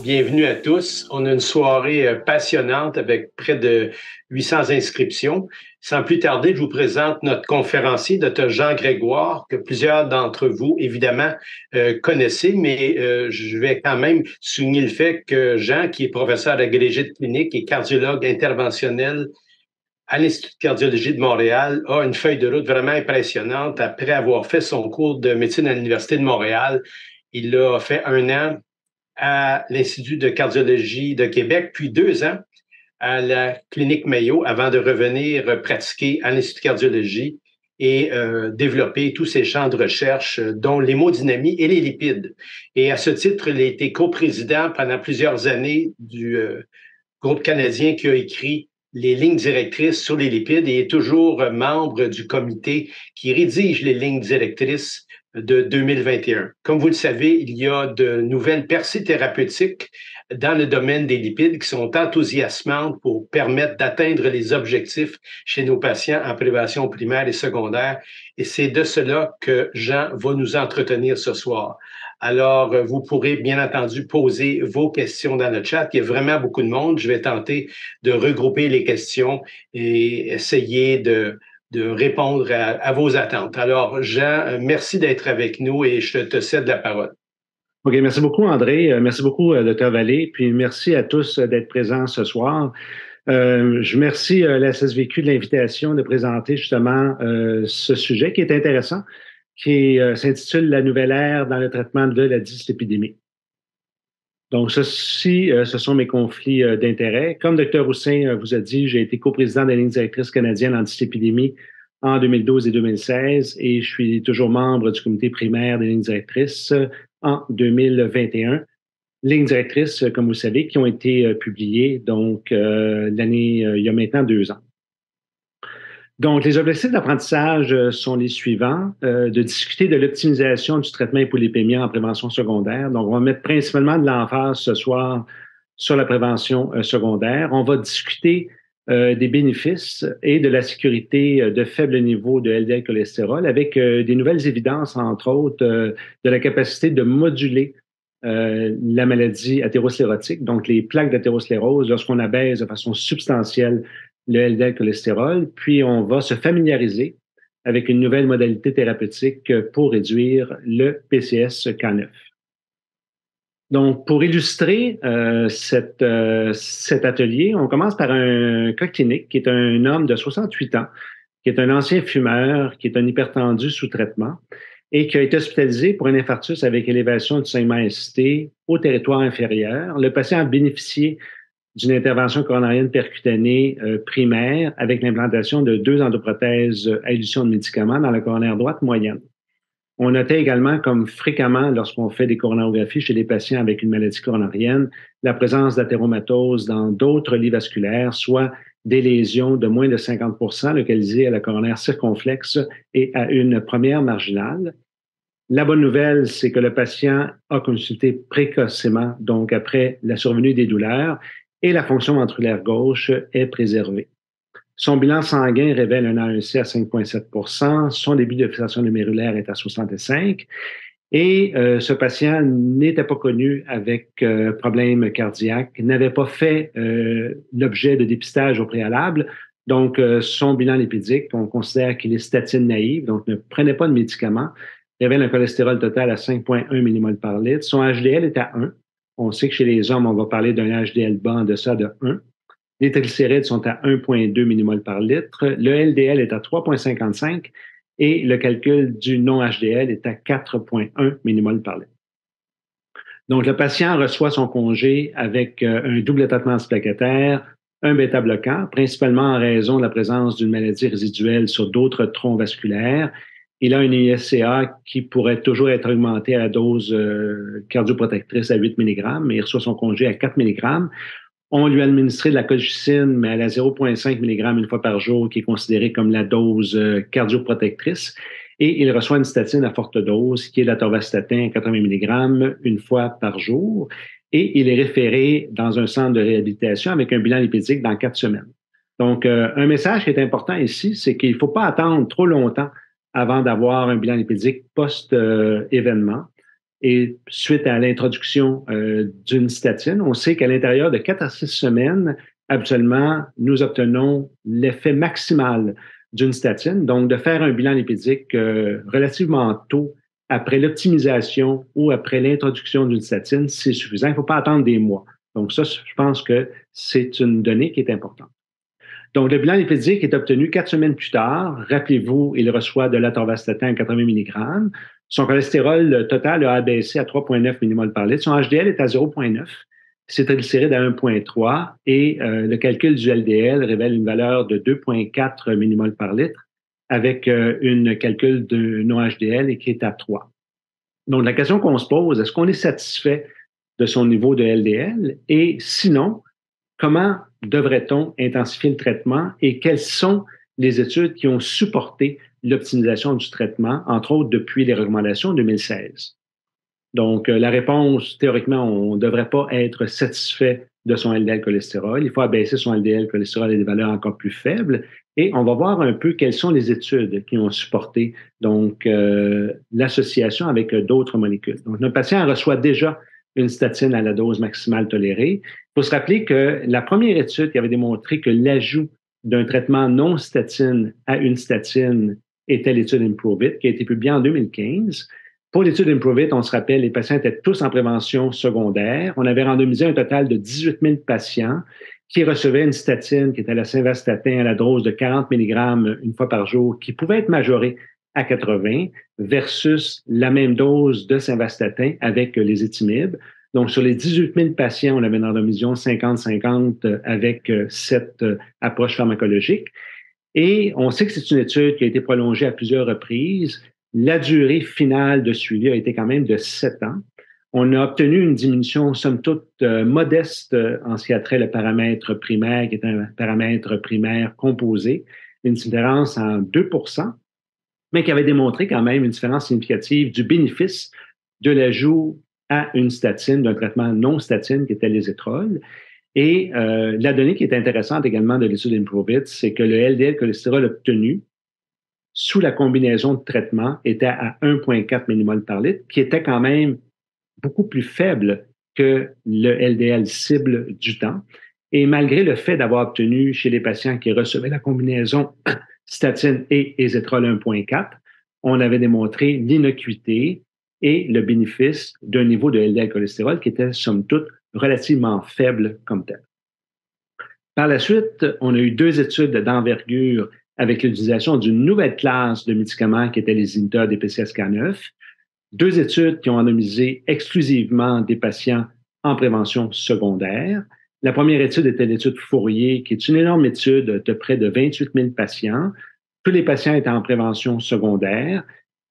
Bienvenue à tous. On a une soirée passionnante avec près de 800 inscriptions. Sans plus tarder, je vous présente notre conférencier, Dr. Jean Grégoire, que plusieurs d'entre vous, évidemment, connaissez, mais je vais quand même souligner le fait que Jean, qui est professeur d'agrégé de clinique et cardiologue interventionnel à l'Institut de cardiologie de Montréal, a une feuille de route vraiment impressionnante. Après avoir fait son cours de médecine à l'Université de Montréal, il a fait 1 an à l'Institut de cardiologie de Québec, puis 2 ans à la clinique Mayo avant de revenir pratiquer à l'Institut de cardiologie et développer tous ces champs de recherche, dont l'hémodynamie et les lipides. Et à ce titre, il a été coprésident pendant plusieurs années du groupe canadien qui a écrit les lignes directrices sur les lipides et est toujours membre du comité qui rédige les lignes directrices de 2021. Comme vous le savez, il y a de nouvelles percées thérapeutiques dans le domaine des lipides qui sont enthousiasmantes pour permettre d'atteindre les objectifs chez nos patients en prévention primaire et secondaire. Et c'est de cela que Jean va nous entretenir ce soir. Alors, vous pourrez bien entendu poser vos questions dans le chat. Il y a vraiment beaucoup de monde. Je vais tenter de regrouper les questions et essayer de répondre à vos attentes. Alors, Jean, merci d'être avec nous et je te cède la parole. OK, merci beaucoup, André. Merci beaucoup, Dr. Vallée. Puis merci à tous d'être présents ce soir. Je remercie la SSVQ de l'invitation de présenter justement ce sujet qui est intéressant, qui s'intitule La nouvelle ère dans le traitement de la dyslipidémie. Donc, ceci, ce sont mes conflits d'intérêts. Comme Dr. Roussin vous a dit, j'ai été coprésident de la ligne directrice canadienne en dyslipidémie en 2012 et 2016 et je suis toujours membre du comité primaire des lignes directrices en 2021. Lignes directrices, comme vous savez, qui ont été publiées donc l'année, il y a maintenant 2 ans. Donc, les objectifs d'apprentissage sont les suivants. De discuter de l'optimisation du traitement hypolipémie en prévention secondaire. Donc, on va mettre principalement de l'emphase ce soir sur la prévention secondaire. On va discuter des bénéfices et de la sécurité de faible niveau de LDL cholestérol avec des nouvelles évidences, entre autres, de la capacité de moduler la maladie athérosclérotique, donc les plaques d'athérosclérose, lorsqu'on abaisse de façon substantielle le LDL cholestérol, puis on va se familiariser avec une nouvelle modalité thérapeutique pour réduire le PCSK9. Donc, pour illustrer cet atelier, on commence par un cas clinique qui est un homme de 68 ans, qui est un ancien fumeur, qui est un hypertendu sous traitement et qui a été hospitalisé pour un infarctus avec élévation du segment ST au territoire inférieur. Le patient a bénéficié d'une intervention coronarienne percutanée primaire avec l'implantation de 2 endoprothèses à élution de médicaments dans la coronaire droite moyenne. On notait également, comme fréquemment lorsqu'on fait des coronarographies chez les patients avec une maladie coronarienne, la présence d'athéromatose dans d'autres lits vasculaires, soit des lésions de moins de 50% localisées à la coronaire circonflexe et à une première marginale. La bonne nouvelle, c'est que le patient a consulté précocement, donc après la survenue des douleurs, et la fonction ventriculaire gauche est préservée. Son bilan sanguin révèle un ANC à 5,7 %, son débit de filtration glomérulaire est à 65 et ce patient n'était pas connu avec problème cardiaque, n'avait pas fait l'objet de dépistage au préalable. Donc, son bilan lipidique, on considère qu'il est statine naïve, donc ne prenait pas de médicaments, révèle un cholestérol total à 5,1 mmol par litre. Son HDL est à 1. On sait que chez les hommes, on va parler d'un HDL bas en deçà de 1. Les triglycérides sont à 1,2 mmol par litre. Le LDL est à 3,55 et le calcul du non-HDL est à 4,1 mmol par litre. Donc, le patient reçoit son congé avec un double traitement antiplaquettaire, un bêta-bloquant, principalement en raison de la présence d'une maladie résiduelle sur d'autres troncs vasculaires. Il a une ISCA qui pourrait toujours être augmentée à la dose cardioprotectrice à 8 mg, mais il reçoit son congé à 4 mg. On lui a administré de la colchicine, mais à la 0,5 mg une fois par jour, qui est considérée comme la dose cardioprotectrice. Et il reçoit une statine à forte dose, qui est l'atorvastatin à 80 mg une fois par jour. Et il est référé dans un centre de réhabilitation avec un bilan lipidique dans 4 semaines. Donc, un message qui est important ici, c'est qu'il ne faut pas attendre trop longtemps avant d'avoir un bilan lipidique post-événement. Et suite à l'introduction d'une statine, on sait qu'à l'intérieur de 4 à 6 semaines, habituellement, nous obtenons l'effet maximal d'une statine, donc de faire un bilan lipidique relativement tôt après l'optimisation ou après l'introduction d'une statine, c'est suffisant. Il ne faut pas attendre des mois. Donc ça, je pense que c'est une donnée qui est importante. Donc, le bilan lipidique est obtenu 4 semaines plus tard. Rappelez-vous, il reçoit de l'atorvastatin à 80 mg. Son cholestérol total a abaissé à 3,9 mmol par litre. Son HDL est à 0,9. Ses triglycérides à 1,3 et le calcul du LDL révèle une valeur de 2,4 mmol par litre avec une calcul de nos HDL qui est à 3. Donc, la question qu'on se pose, est-ce qu'on est satisfait de son niveau de LDL? Et sinon, comment devrait-on intensifier le traitement et quelles sont les études qui ont supporté l'optimisation du traitement, entre autres depuis les recommandations 2016? Donc, la réponse, théoriquement, on ne devrait pas être satisfait de son LDL cholestérol. Il faut abaisser son LDL cholestérol à des valeurs encore plus faibles. Et on va voir un peu quelles sont les études qui ont supporté donc l'association avec d'autres molécules. Donc, notre patient reçoit déjà une statine à la dose maximale tolérée. Il faut se rappeler que la première étude qui avait démontré que l'ajout d'un traitement non statine à une statine était l'étude IMPROVE-IT, qui a été publiée en 2015. Pour l'étude IMPROVE-IT, on se rappelle, les patients étaient tous en prévention secondaire. On avait randomisé un total de 18 000 patients qui recevaient une statine qui était la simvastatin à la dose de 40 mg une fois par jour, qui pouvait être majorée à 80 versus la même dose de simvastatin avec les étimibes. Donc, sur les 18 000 patients, on avait une randomisation 50-50 avec cette approche pharmacologique. Et on sait que c'est une étude qui a été prolongée à plusieurs reprises. La durée finale de suivi a été quand même de 7 ans. On a obtenu une diminution, somme toute, modeste en ce qui a trait le paramètre primaire, qui est un paramètre primaire composé, une différence en 2 mais qui avait démontré quand même une différence significative du bénéfice de l'ajout à une statine, d'un traitement non statine qui était l'ésétrol. Et la donnée qui est intéressante également de l'étude IMPROVE-IT, c'est que le LDL cholestérol obtenu sous la combinaison de traitements était à 1,4 mmol par litre, qui était quand même beaucoup plus faible que le LDL cible du temps. Et malgré le fait d'avoir obtenu chez les patients qui recevaient la combinaison statine et ésétrol 1,4, on avait démontré l'innocuité et le bénéfice d'un niveau de LDL cholestérol qui était, somme toute, relativement faible comme tel. Par la suite, on a eu 2 études d'envergure avec l'utilisation d'une nouvelle classe de médicaments qui étaient les inhibiteurs des PCSK9. 2 études qui ont randomisé exclusivement des patients en prévention secondaire. La première étude était l'étude Fourier, qui est une énorme étude de près de 28 000 patients. Tous les patients étaient en prévention secondaire.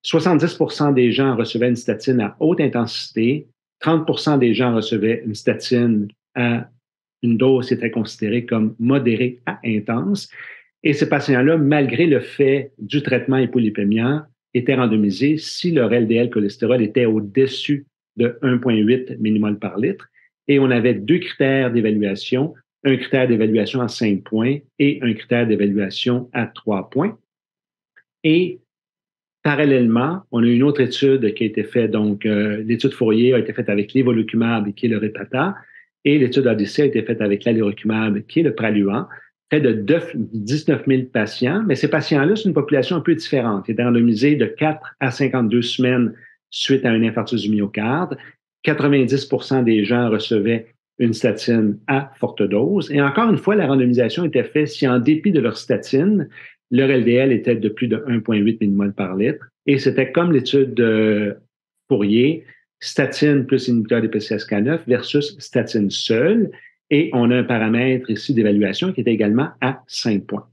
70 des gens recevaient une statine à haute intensité. 30 des gens recevaient une statine à une dose qui était considérée comme modérée à intense. Et ces patients-là, malgré le fait du traitement hypolipémiant, étaient randomisés si leur LDL cholestérol était au-dessus de 1,8 mmol par litre. Et on avait 2 critères d'évaluation, un critère d'évaluation à 5 points et un critère d'évaluation à 3 points. Et parallèlement, on a une autre étude qui a été faite, donc l'étude Fourier a été faite avec l'évolucumab, qui est le Repata, et l'étude Odyssey a été faite avec l'alirocumab, qui est le Praluent, près de 19 000 patients. Mais ces patients-là, c'est une population un peu différente. Ils étaient randomisés de 4 à 52 semaines suite à un infarctus du myocarde. 90 des gens recevaient une statine à forte dose. Et encore une fois, la randomisation était faite si, en dépit de leur statine, leur LDL était de plus de 1,8 mmol par litre. Et c'était comme l'étude de Fourier, statine plus inhibiteur des PCSK9 versus statine seule. Et on a un paramètre ici d'évaluation qui était également à 5 points.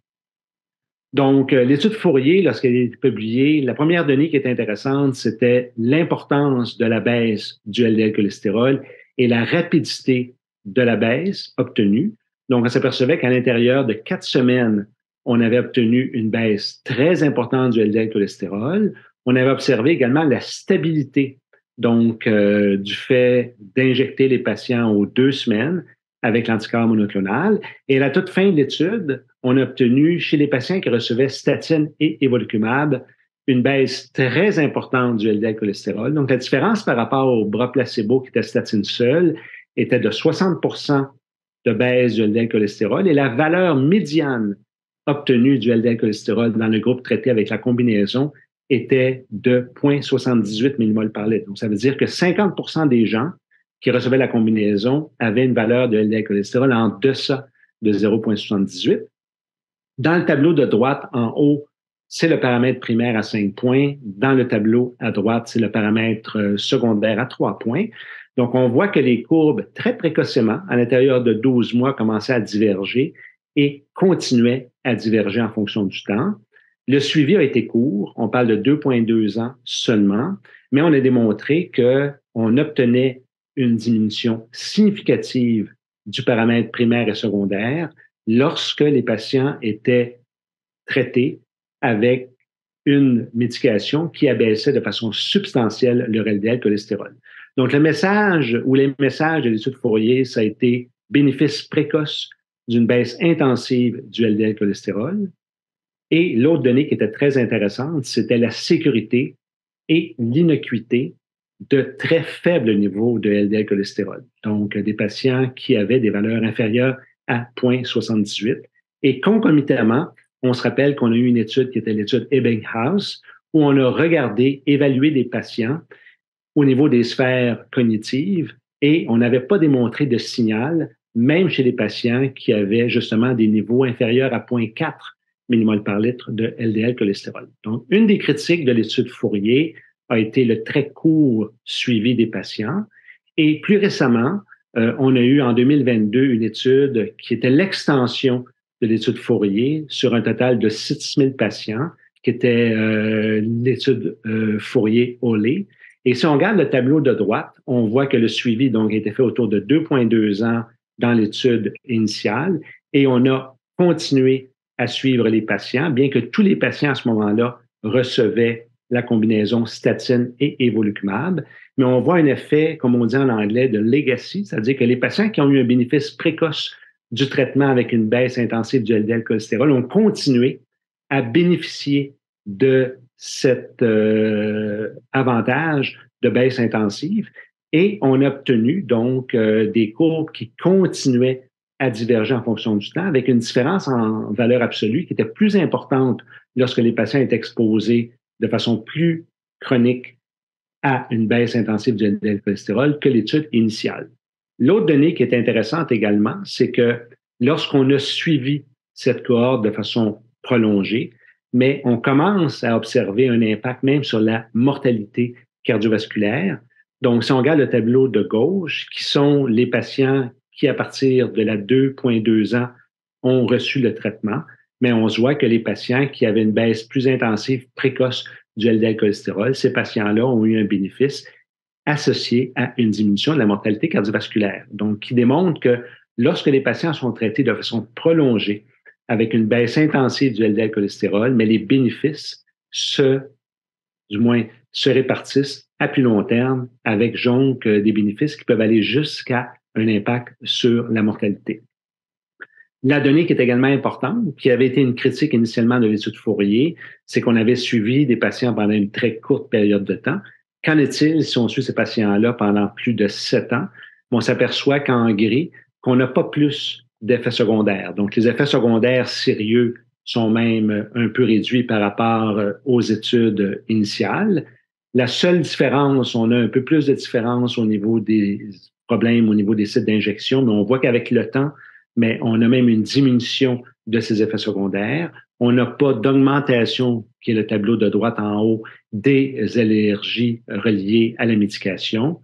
Donc, l'étude Fourier, lorsqu'elle a été publiée, la première donnée qui était intéressante, c'était l'importance de la baisse du LDL cholestérol et la rapidité de la baisse obtenue. Donc, on s'apercevait qu'à l'intérieur de 4 semaines, on avait obtenu une baisse très importante du LDL cholestérol. On avait observé également la stabilité, donc, du fait d'injecter les patients aux 2 semaines avec l'anticorps monoclonal. Et à la toute fin de l'étude, on a obtenu chez les patients qui recevaient statine et evolocumab une baisse très importante du LDL cholestérol. Donc, la différence par rapport au bras placebo qui était statine seule était de 60 de baisse du LDL cholestérol et la valeur médiane obtenue du LDL cholestérol dans le groupe traité avec la combinaison était de 0,78 mmol par litre. Donc, ça veut dire que 50 des gens qui recevaient la combinaison avaient une valeur de LDL cholestérol en deçà de 0,78. Dans le tableau de droite en haut, c'est le paramètre primaire à 5 points. Dans le tableau à droite, c'est le paramètre secondaire à 3 points. Donc, on voit que les courbes, très précocement, à l'intérieur de 12 mois, commençaient à diverger et continuaient à diverger en fonction du temps. Le suivi a été court, on parle de 2,2 ans seulement, mais on a démontré qu'on obtenait une diminution significative du paramètre primaire et secondaire lorsque les patients étaient traités avec une médication qui abaissait de façon substantielle leur LDL cholestérol. Donc, le message ou les messages de l'étude Fourier, ça a été bénéfice précoce d'une baisse intensive du LDL cholestérol. Et l'autre donnée qui était très intéressante, c'était la sécurité et l'innocuité de très faibles niveaux de LDL cholestérol. Donc, des patients qui avaient des valeurs inférieures à 0,78. Et concomitamment, on se rappelle qu'on a eu une étude qui était l'étude Ebbinghaus, où on a regardé, évalué des patients au niveau des sphères cognitives et on n'avait pas démontré de signal, même chez les patients qui avaient justement des niveaux inférieurs à 0,4 mmol par litre de LDL cholestérol. Donc, une des critiques de l'étude Fourier a été le très court suivi des patients. Et plus récemment, on a eu en 2022 une étude qui était l'extension de l'étude Fourier sur un total de 6 000 patients, qui était l'étude Fourier-Oley. Et si on regarde le tableau de droite, on voit que le suivi donc a été fait autour de 2,2 ans dans l'étude initiale et on a continué à suivre les patients, bien que tous les patients à ce moment-là recevaient la combinaison statine et evolocumab. Mais on voit un effet, comme on dit en anglais, de legacy, c'est-à-dire que les patients qui ont eu un bénéfice précoce du traitement avec une baisse intensive du LDL cholestérol ont continué à bénéficier de cet avantage de baisse intensive et on a obtenu donc des courbes qui continuaient à diverger en fonction du temps avec une différence en valeur absolue qui était plus importante lorsque les patients étaient exposés de façon plus chronique à une baisse intensive du LDL cholestérol que l'étude initiale. L'autre donnée qui est intéressante également, c'est que lorsqu'on a suivi cette cohorte de façon prolongée, mais on commence à observer un impact même sur la mortalité cardiovasculaire. Donc, si on regarde le tableau de gauche, qui sont les patients qui, à partir de la 2,2 ans, ont reçu le traitement, mais on se voit que les patients qui avaient une baisse plus intensive, précoce du LDL cholestérol, ces patients-là ont eu un bénéfice associé à une diminution de la mortalité cardiovasculaire. Donc, qui démontre que lorsque les patients sont traités de façon prolongée, avec une baisse intensive du LDL cholestérol, mais les bénéfices se répartissent à plus long terme avec donc des bénéfices qui peuvent aller jusqu'à un impact sur la mortalité. La donnée qui est également importante, qui avait été une critique initialement de l'étude Fourier, c'est qu'on avait suivi des patients pendant une très courte période de temps. Qu'en est-il si on suit ces patients-là pendant plus de 7 ans? On s'aperçoit qu'en gris, qu'on n'a pas plus d'effets secondaires. Donc, les effets secondaires sérieux sont même un peu réduits par rapport aux études initiales. La seule différence, on a un peu plus de différence au niveau des problèmes, au niveau des sites d'injection, mais on voit qu'avec le temps, mais on a même une diminution de ces effets secondaires. On n'a pas d'augmentation, qui est le tableau de droite en haut, des allergies reliées à la médication.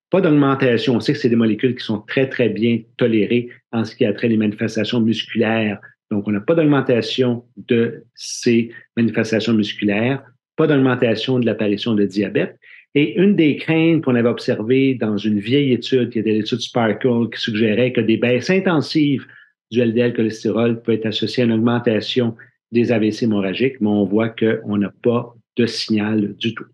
Pas d'augmentation. On sait que c'est des molécules qui sont très, très bien tolérées en ce qui a trait les manifestations musculaires. Donc, on n'a pas d'augmentation de ces manifestations musculaires, pas d'augmentation de l'apparition de diabète. Et une des craintes qu'on avait observées dans une vieille étude, qui était l'étude Sparkle, qui suggérait que des baisses intensives du LDL cholestérol peuvent être associées à une augmentation des AVC hémorragiques, mais on voit qu'on n'a pas de signal du tout.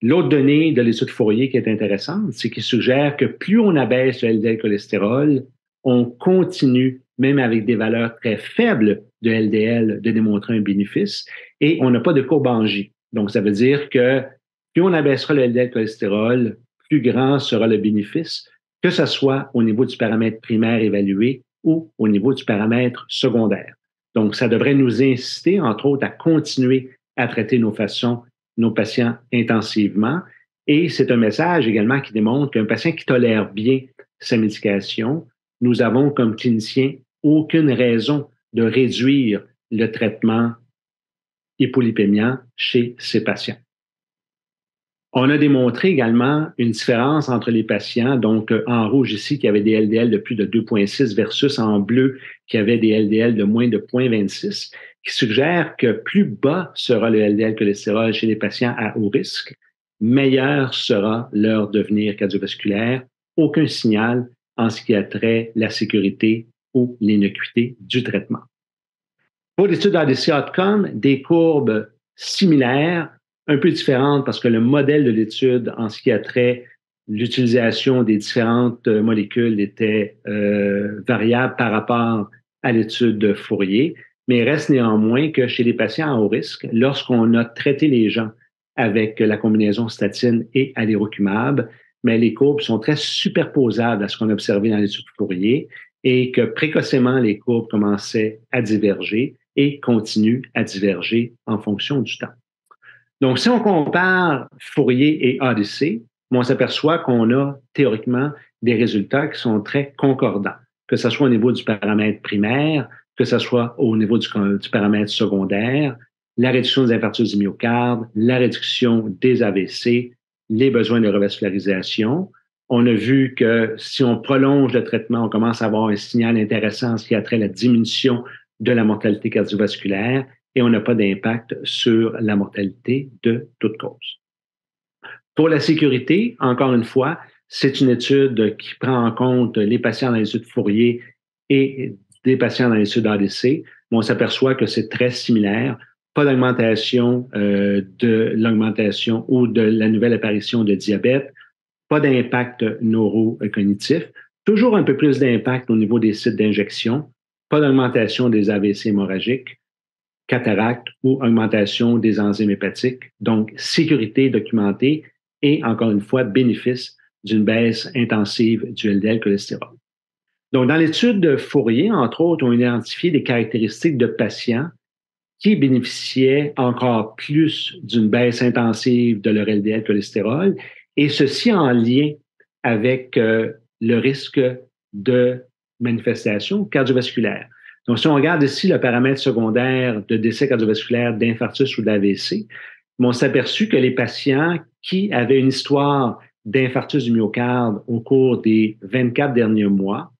L'autre donnée de l'étude Fourier qui est intéressante, c'est qu'il suggère que plus on abaisse le LDL cholestérol, on continue, même avec des valeurs très faibles de LDL, de démontrer un bénéfice et on n'a pas de courbe en J. Donc, ça veut dire que plus on abaissera le LDL cholestérol, plus grand sera le bénéfice, que ce soit au niveau du paramètre primaire évalué ou au niveau du paramètre secondaire. Donc, ça devrait nous inciter, entre autres, à continuer à traiter nos patients intensivement. Et c'est un message également qui démontre qu'un patient qui tolère bien sa médication, nous avons comme cliniciens aucune raison de réduire le traitement hypolipémiant chez ces patients. On a démontré également une différence entre les patients, donc en rouge ici, qui avaient des LDL de plus de 2,6 versus en bleu, qui avaient des LDL de moins de 0,26, qui suggère que plus bas sera le LDL cholestérol chez les patients à haut risque, meilleur sera leur devenir cardiovasculaire. Aucun signal en ce qui a trait la sécurité ou l'innocuité du traitement. Pour l'étude ADC Outcome, des courbes similaires, un peu différentes parce que le modèle de l'étude en ce qui a trait l'utilisation des différentes molécules était variable par rapport à l'étude de Fourier, mais reste néanmoins que chez les patients à haut risque, lorsqu'on a traité les gens avec la combinaison statine et alirocumab, mais les courbes sont très superposables à ce qu'on a observé dans l'étude de Fourier et que précocement, les courbes commençaient à diverger et continuent à diverger en fonction du temps. Donc, si on compare Fourier et ADC, on s'aperçoit qu'on a théoriquement des résultats qui sont très concordants, que ce soit au niveau du paramètre primaire, que ce soit au niveau du paramètre secondaire, la réduction des infarctus du myocarde, la réduction des AVC, les besoins de revascularisation. On a vu que si on prolonge le traitement, on commence à avoir un signal intéressant en ce qui a trait à la diminution de la mortalité cardiovasculaire et on n'a pas d'impact sur la mortalité de toute cause. Pour la sécurité, encore une fois, c'est une étude qui prend en compte les patients dans l'étude Fourier et des patients dans l'étude ADC, mais on s'aperçoit que c'est très similaire. Pas d'augmentation de l'augmentation ou de la nouvelle apparition de diabète, pas d'impact neurocognitif, toujours un peu plus d'impact au niveau des sites d'injection, pas d'augmentation des AVC hémorragiques, cataracte ou augmentation des enzymes hépatiques. Donc, sécurité documentée et, encore une fois, bénéfice d'une baisse intensive du LDL cholestérol. Donc, dans l'étude de Fourier, entre autres, on a identifié des caractéristiques de patients qui bénéficiaient encore plus d'une baisse intensive de leur LDL cholestérol, et ceci en lien avec le risque de manifestation cardiovasculaire. Donc, si on regarde ici le paramètre secondaire de décès cardiovasculaire, d'infarctus ou d'AVC, on s'est aperçu que les patients qui avaient une histoire d'infarctus du myocarde au cours des 24 derniers mois,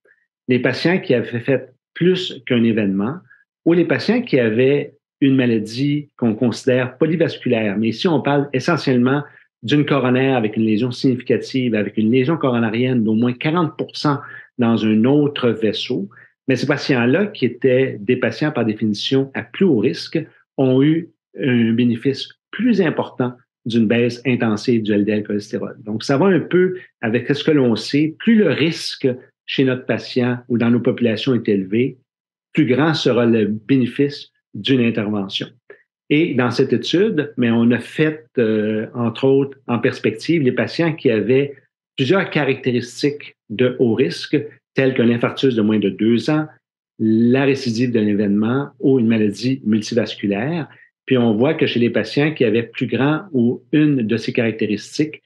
les patients qui avaient fait plus qu'un événement, ou les patients qui avaient une maladie qu'on considère polyvasculaire, mais ici on parle essentiellement d'une coronaire avec une lésion significative, avec une lésion coronarienne d'au moins 40% dans un autre vaisseau. Mais ces patients-là, qui étaient des patients par définition à plus haut risque, ont eu un bénéfice plus important d'une baisse intensive du LDL cholestérol. Donc, ça va un peu avec ce que l'on sait. Plus le risque chez notre patient ou dans nos populations est élevé, plus grand sera le bénéfice d'une intervention. Et dans cette étude, mais on a fait, entre autres, en perspective, les patients qui avaient plusieurs caractéristiques de haut risque, telles qu'un infarctus de moins de 2 ans, la récidive d'un événement ou une maladie multivasculaire. Puis on voit que chez les patients qui avaient plus grand ou une de ces caractéristiques,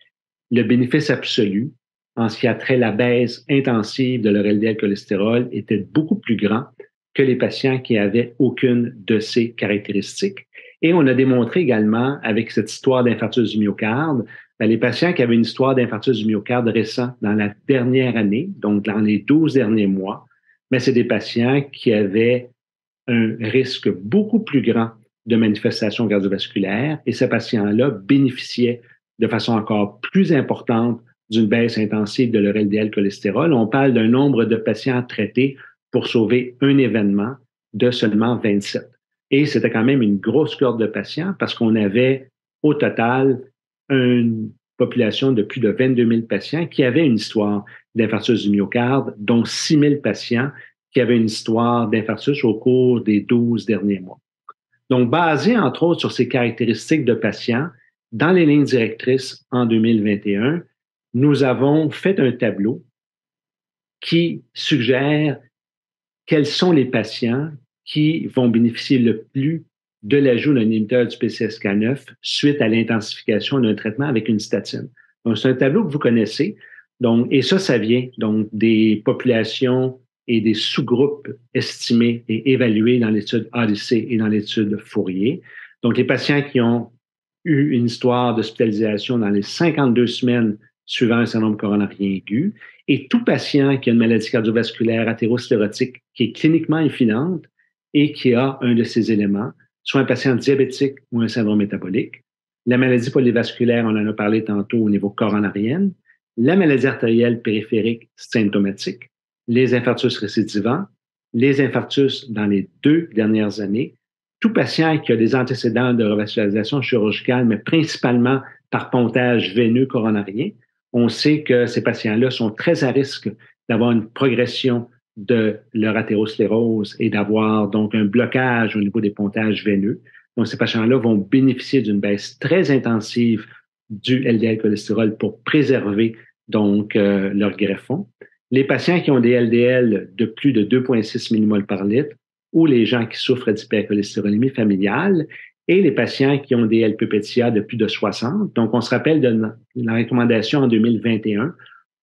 le bénéfice absolu, en ce qui a trait la baisse intensive de leur LDL cholestérol, était beaucoup plus grand que les patients qui avaient aucune de ces caractéristiques. Et on a démontré également, avec cette histoire d'infarctus du myocarde, les patients qui avaient une histoire d'infarctus du myocarde récent dans la dernière année, donc dans les 12 derniers mois, mais c'est des patients qui avaient un risque beaucoup plus grand de manifestations cardiovasculaires et ces patients-là bénéficiaient de façon encore plus importante d'une baisse intensive de leur LDL cholestérol. On parle d'un nombre de patients traités pour sauver un événement de seulement 27. Et c'était quand même une grosse cohorte de patients parce qu'on avait au total une population de plus de 22 000 patients qui avaient une histoire d'infarctus du myocarde, dont 6 000 patients qui avaient une histoire d'infarctus au cours des 12 derniers mois. Donc, basé entre autres sur ces caractéristiques de patients, dans les lignes directrices en 2021, nous avons fait un tableau qui suggère quels sont les patients qui vont bénéficier le plus de l'ajout d'un inhibiteur du PCSK9 suite à l'intensification d'un traitement avec une statine. Donc, c'est un tableau que vous connaissez. Donc, et ça vient donc des populations et des sous-groupes estimés et évalués dans l'étude Odyssey et dans l'étude Fourier. Donc, les patients qui ont eu une histoire d'hospitalisation dans les 52 semaines suivant un syndrome coronarien aigu, et tout patient qui a une maladie cardiovasculaire athérosclérotique qui est cliniquement infinante et qui a un de ces éléments, soit un patient diabétique ou un syndrome métabolique, la maladie polyvasculaire, on en a parlé tantôt au niveau coronarien, la maladie artérielle périphérique symptomatique, les infarctus récidivants, les infarctus dans les 2 dernières années, tout patient qui a des antécédents de revascularisation chirurgicale, mais principalement par pontage veineux coronarien, on sait que ces patients-là sont très à risque d'avoir une progression de leur athérosclérose et d'avoir donc un blocage au niveau des pontages veineux. Donc, ces patients-là vont bénéficier d'une baisse très intensive du LDL cholestérol pour préserver donc leur greffon. Les patients qui ont des LDL de plus de 2,6 mmol par litre ou les gens qui souffrent d'hypercholestérolémie familiale et les patients qui ont des LPPTIA de plus de 60. Donc, on se rappelle de la recommandation en 2021.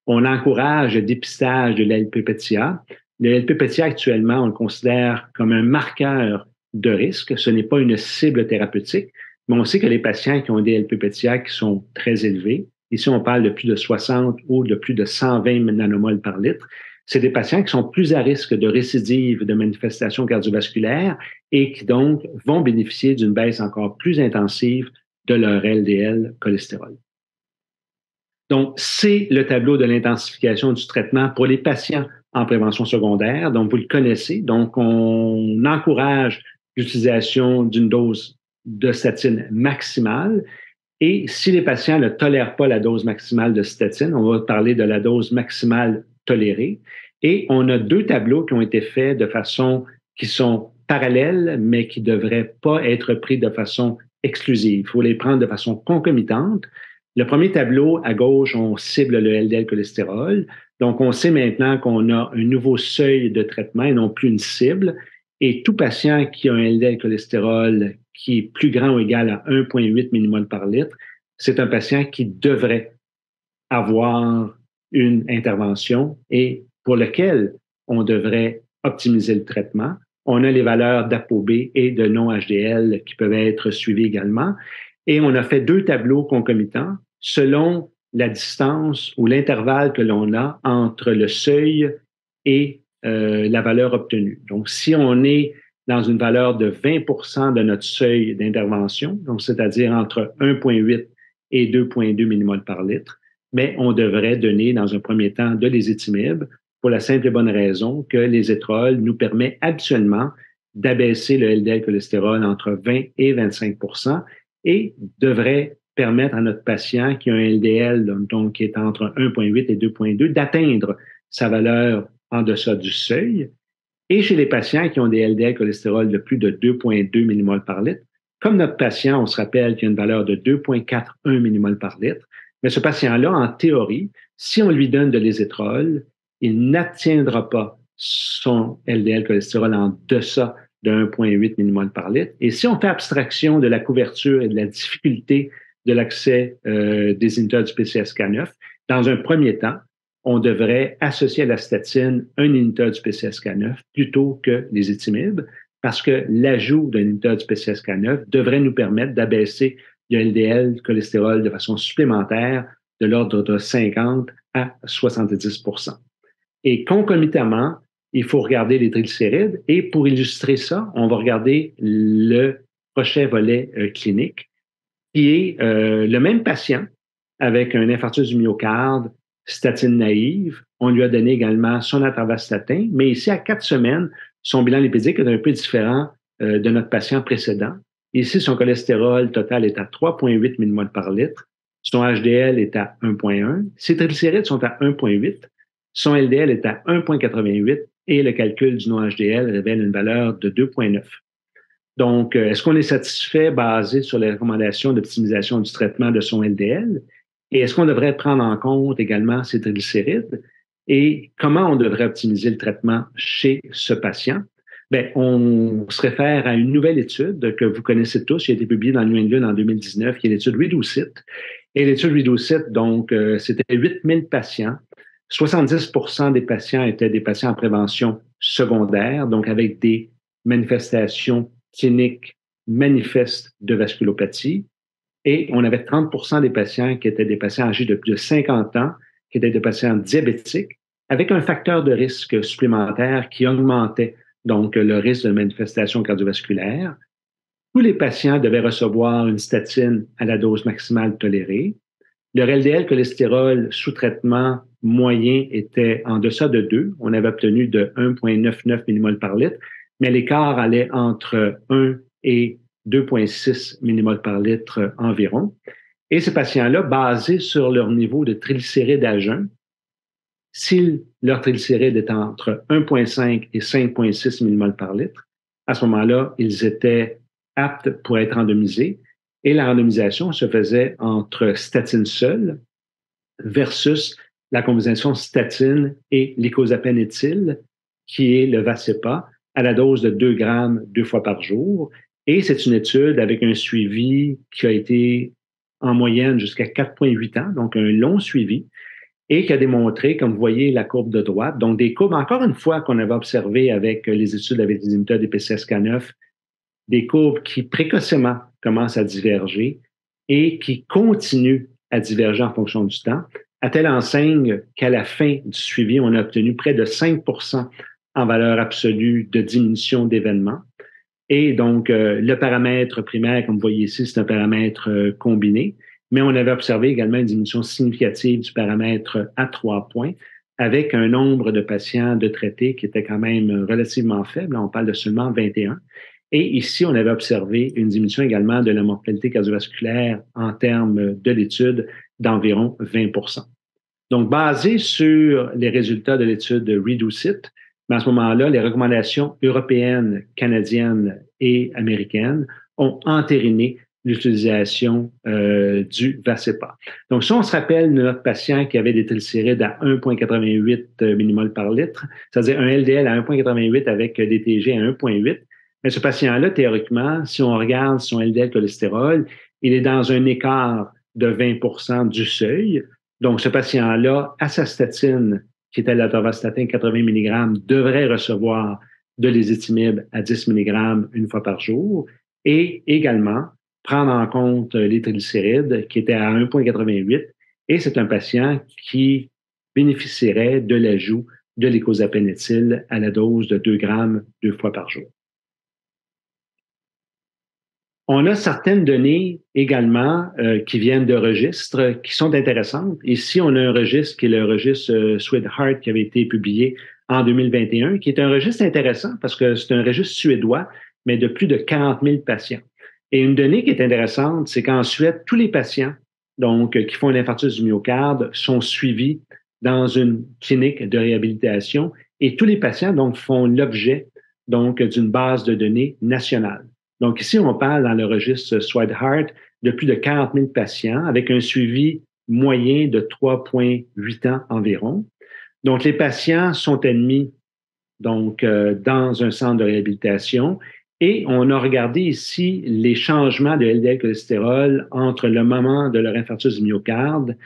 On encourage le dépistage de l'LPPTIA. Le LPPTIA, actuellement, on le considère comme un marqueur de risque. Ce n'est pas une cible thérapeutique, mais on sait que les patients qui ont des LPPTIA qui sont très élevés, ici on parle de plus de 60 ou de plus de 120 nanomoles par litre, c'est des patients qui sont plus à risque de récidive de manifestations cardiovasculaires et qui donc vont bénéficier d'une baisse encore plus intensive de leur LDL cholestérol. Donc, c'est le tableau de l'intensification du traitement pour les patients en prévention secondaire. Donc, vous le connaissez. Donc, on encourage l'utilisation d'une dose de statine maximale. Et si les patients ne tolèrent pas la dose maximale de statine, on va parler de la dose maximale tolérée. Et on a 2 tableaux qui ont été faits de façon qui sont parallèles, mais qui ne devraient pas être pris de façon exclusive. Il faut les prendre de façon concomitante. Le premier tableau, à gauche, on cible le LDL cholestérol. Donc, on sait maintenant qu'on a un nouveau seuil de traitement et non plus une cible. Et tout patient qui a un LDL cholestérol qui est plus grand ou égal à 1,8 mmol par litre, c'est un patient qui devrait avoir une intervention et pour lequel on devrait optimiser le traitement. On a les valeurs d'ApoB et de non-HDL qui peuvent être suivies également. Et on a fait 2 tableaux concomitants selon la distance ou l'intervalle que l'on a entre le seuil et la valeur obtenue. Donc, si on est dans une valeur de 20 de notre seuil d'intervention, donc c'est-à-dire entre 1,8 et 2,2 mmol par litre, mais on devrait donner dans un premier temps de l'ézetimibe pour la simple et bonne raison que l'ésétrol nous permet habituellement d'abaisser le LDL cholestérol entre 20 et 25 et devrait permettre à notre patient qui a un LDL donc qui est entre 1,8 et 2,2 d'atteindre sa valeur en deçà du seuil. Et chez les patients qui ont des LDL cholestérol de plus de 2,2 mmol par litre, comme notre patient, on se rappelle qu'il a une valeur de 2,41 mmol par litre, mais ce patient-là, en théorie, si on lui donne de l'ésétrol, il n'atteindra pas son LDL cholestérol en deçà de 1,8 mmol par litre. Et si on fait abstraction de la couverture et de la difficulté de l'accès des inhibiteurs du PCSK9, dans un premier temps, on devrait associer à la statine un inhibiteur du PCSK9 plutôt que l'ézetimibe, parce que l'ajout d'un inhibiteur du PCSK9 devrait nous permettre d'abaisser le LDL cholestérol de façon supplémentaire de l'ordre de 50 à 70 Et concomitamment, il faut regarder les triglycérides. Et pour illustrer ça, on va regarder le prochain volet clinique, qui est le même patient avec un infarctus du myocarde, statine naïve. On lui a donné également son atorvastatin, mais ici, à 4 semaines, son bilan lipédique est un peu différent de notre patient précédent. Ici, son cholestérol total est à 3,8 mmol par litre. Son HDL est à 1,1. Ses triglycérides sont à 1,8. Son LDL est à 1,88 et le calcul du non-HDL révèle une valeur de 2,9. Donc, est-ce qu'on est satisfait basé sur les recommandations d'optimisation du traitement de son LDL? Et est-ce qu'on devrait prendre en compte également ses triglycérides? Et comment on devrait optimiser le traitement chez ce patient? Bien, on se réfère à une nouvelle étude que vous connaissez tous, qui a été publiée dans le New England en 2019, qui est l'étude REDUCE-IT. Et l'étude REDUCE-IT, donc, c'était 8000 patients. 70% des patients étaient des patients en prévention secondaire, donc avec des manifestations cliniques manifestes de vasculopathie. Et on avait 30% des patients qui étaient des patients âgés de plus de 50 ans, qui étaient des patients diabétiques, avec un facteur de risque supplémentaire qui augmentait donc le risque de manifestation cardiovasculaire. Tous les patients devaient recevoir une statine à la dose maximale tolérée. Leur LDL cholestérol sous traitement moyen était en deçà de 2. On avait obtenu de 1,99 mmol par litre, mais l'écart allait entre 1 et 2,6 mmol par litre environ. Et ces patients-là, basés sur leur niveau de triglycérides à jeun, si leur triglycéride est entre 1,5 et 5,6 mmol par litre, à ce moment-là, ils étaient aptes pour être randomisés. Et la randomisation se faisait entre statine seule versus la combinaison statine et l'icosapène-éthyle, qui est le Vascepa, à la dose de 2 grammes 2 fois par jour. Et c'est une étude avec un suivi qui a été en moyenne jusqu'à 4,8 ans, donc un long suivi, et qui a démontré, comme vous voyez la courbe de droite, donc des courbes, encore une fois, qu'on avait observées avec les études avec les inhibiteurs des PCSK9, des courbes qui précocement commencent à diverger et qui continuent à diverger en fonction du temps, à telle enseigne qu'à la fin du suivi, on a obtenu près de 5 en valeur absolue de diminution d'événements. Et donc, le paramètre primaire, comme vous voyez ici, c'est un paramètre combiné, mais on avait observé également une diminution significative du paramètre à 3 points, avec un nombre de patients de traités qui était quand même relativement faible. On parle de seulement 21. Et ici, on avait observé une diminution également de la mortalité cardiovasculaire en termes de l'étude d'environ 20 Donc, basé sur les résultats de l'étude REDUCE-IT, mais à ce moment-là, les recommandations européennes, canadiennes et américaines ont entériné l'utilisation du Vascepa. Donc, si on se rappelle de notre patient qui avait des triglycérides à 1,88 mmol par litre, c'est-à-dire un LDL à 1,88 avec des TG à 1,8, mais ce patient-là, théoriquement, si on regarde son LDL cholestérol, il est dans un écart de 20 du seuil. Donc, ce patient-là, à sa statine, qui était l'atorvastatin 80 mg, devrait recevoir de l'ézetimibe à 10 mg une fois par jour et également prendre en compte les triglycérides qui étaient à 1,88 et c'est un patient qui bénéficierait de l'ajout de l'icosapène-éthyle à la dose de 2 grammes 2 fois par jour. On a certaines données également qui viennent de registres qui sont intéressantes. Ici, on a un registre qui est le registre Swedheart qui avait été publié en 2021, qui est un registre intéressant parce que c'est un registre suédois, mais de plus de 40 000 patients. Et une donnée qui est intéressante, c'est qu'en Suède, tous les patients donc, qui font un infarctus du myocarde sont suivis dans une clinique de réhabilitation et tous les patients donc, font l'objet donc, d'une base de données nationale. Donc ici, on parle dans le registre Swedheart de plus de 40 000 patients avec un suivi moyen de 3,8 ans environ. Donc les patients sont admis donc, dans un centre de réhabilitation et on a regardé ici les changements de LDL cholestérol entre le moment de leur infarctus du myocarde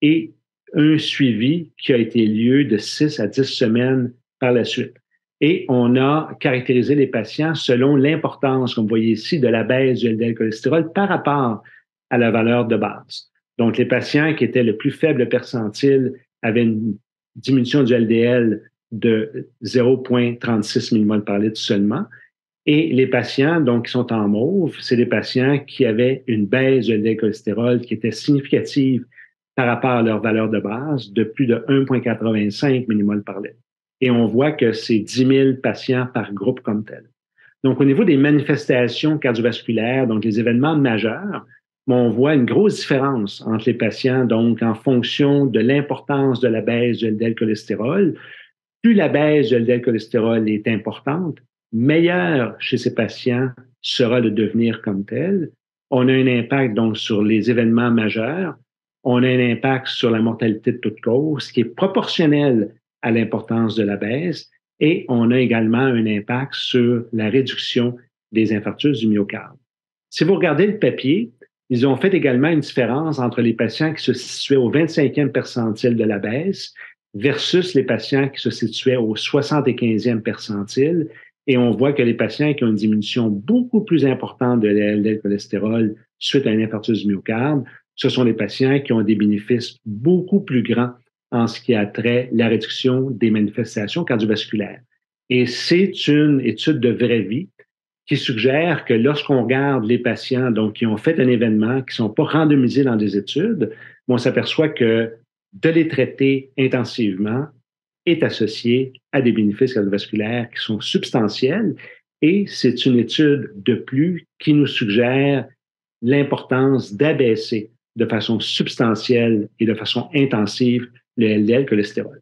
et un suivi qui a été lieu de 6 à 10 semaines par la suite. Et on a caractérisé les patients selon l'importance, comme vous voyez ici, de la baisse du LDL cholestérol par rapport à la valeur de base. Donc, les patients qui étaient le plus faible percentile avaient une diminution du LDL de 0,36 mmol par litre seulement. Et les patients donc, qui sont en mauve, c'est des patients qui avaient une baisse du LDL cholestérol qui était significative par rapport à leur valeur de base de plus de 1,85 mmol par litre. Et on voit que c'est 10 000 patients par groupe comme tel. Donc, au niveau des manifestations cardiovasculaires, donc les événements majeurs, on voit une grosse différence entre les patients, donc en fonction de l'importance de la baisse du LDL cholestérol. Plus la baisse du LDL cholestérol est importante, meilleur chez ces patients sera le devenir comme tel. On a un impact donc sur les événements majeurs. On a un impact sur la mortalité de toute cause qui est proportionnel à l'importance de la baisse. Et on a également un impact sur la réduction des infarctus du myocarde. Si vous regardez le papier, ils ont fait également une différence entre les patients qui se situaient au 25e percentile de la baisse versus les patients qui se situaient au 75e percentile. Et on voit que les patients qui ont une diminution beaucoup plus importante de LDL cholestérol suite à un infarctus du myocarde, ce sont les patients qui ont des bénéfices beaucoup plus grands en ce qui a trait la réduction des manifestations cardiovasculaires. Et c'est une étude de vraie vie qui suggère que lorsqu'on regarde les patients donc, qui ont fait un événement, qui ne sont pas randomisés dans des études, on s'aperçoit que de les traiter intensivement est associé à des bénéfices cardiovasculaires qui sont substantiels. Et c'est une étude de plus qui nous suggère l'importance d'abaisser de façon substantielle et de façon intensive le LDL cholestérol.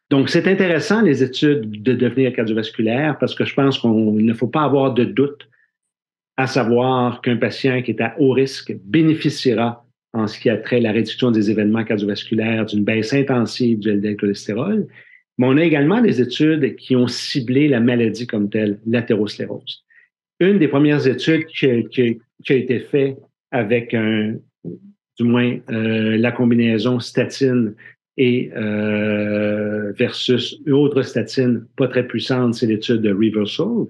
Donc, c'est intéressant, les études de devenir cardiovasculaire, parce que je pense qu'il ne faut pas avoir de doute à savoir qu'un patient qui est à haut risque bénéficiera en ce qui a trait à la réduction des événements cardiovasculaires d'une baisse intensive du LDL cholestérol. Mais on a également des études qui ont ciblé la maladie comme telle, l'athérosclérose. Une des premières études qui a été faite avec la combinaison statine et versus une autre statine pas très puissante, c'est l'étude de Reversal.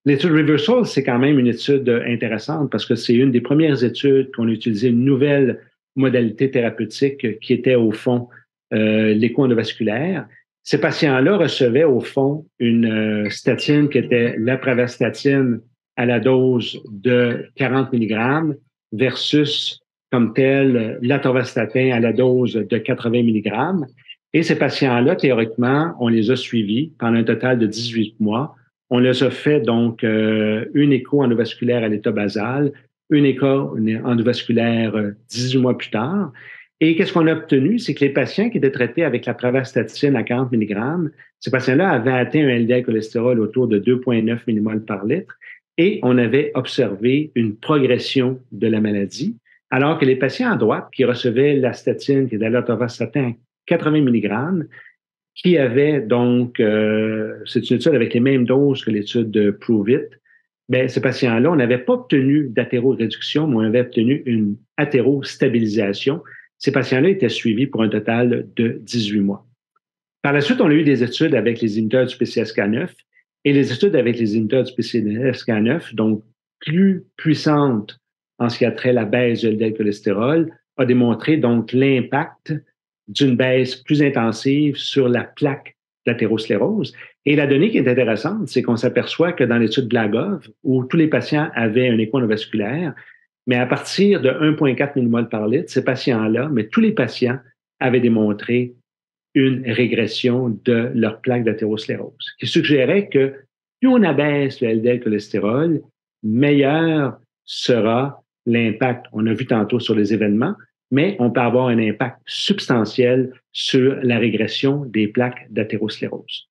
L'étude Reversal, c'est quand même une étude intéressante parce que c'est une des premières études qu'on a utilisé une nouvelle modalité thérapeutique qui était au fond l'écho-endovasculaire. Ces patients-là recevaient au fond une statine qui était la pravastatine à la dose de 40 mg versus comme tel l'atorvastatin à la dose de 80 mg. Et ces patients-là, théoriquement, on les a suivis pendant un total de 18 mois. On les a fait donc une écho endovasculaire à l'état basal, une écho endovasculaire 18 mois plus tard. Et qu'est-ce qu'on a obtenu? C'est que les patients qui étaient traités avec la pravastatine à 40 mg, ces patients-là avaient atteint un LDL cholestérol autour de 2,9 mmol par litre et on avait observé une progression de la maladie, alors que les patients à droite qui recevaient la statine, qui était l'atorvastatin à 80 mg, qui avaient donc, c'est une étude avec les mêmes doses que l'étude de Prove-It, bien, ces patients-là, on n'avait pas obtenu d'athéroréduction, mais on avait obtenu une athérostabilisation. Ces patients-là étaient suivis pour un total de 18 mois. Par la suite, on a eu des études avec les inhibiteurs du PCSK9 et les études avec les inhibiteurs du PCSK9, donc plus puissantes en ce qui a trait à la baisse du LDL cholestérol, a démontré donc l'impact d'une baisse plus intensive sur la plaque d'athérosclérose. Et la donnée qui est intéressante, c'est qu'on s'aperçoit que dans l'étude Blagov, où tous les patients avaient un écho endovasculaire, mais à partir de 1,4 mmol par litre, ces patients-là, mais tous les patients avaient démontré une régression de leur plaque d'athérosclérose, qui suggérait que plus on abaisse le LDL cholestérol, meilleur sera l'impact, on a vu tantôt sur les événements, mais on peut avoir un impact substantiel sur la régression des plaques d'athérosclérose.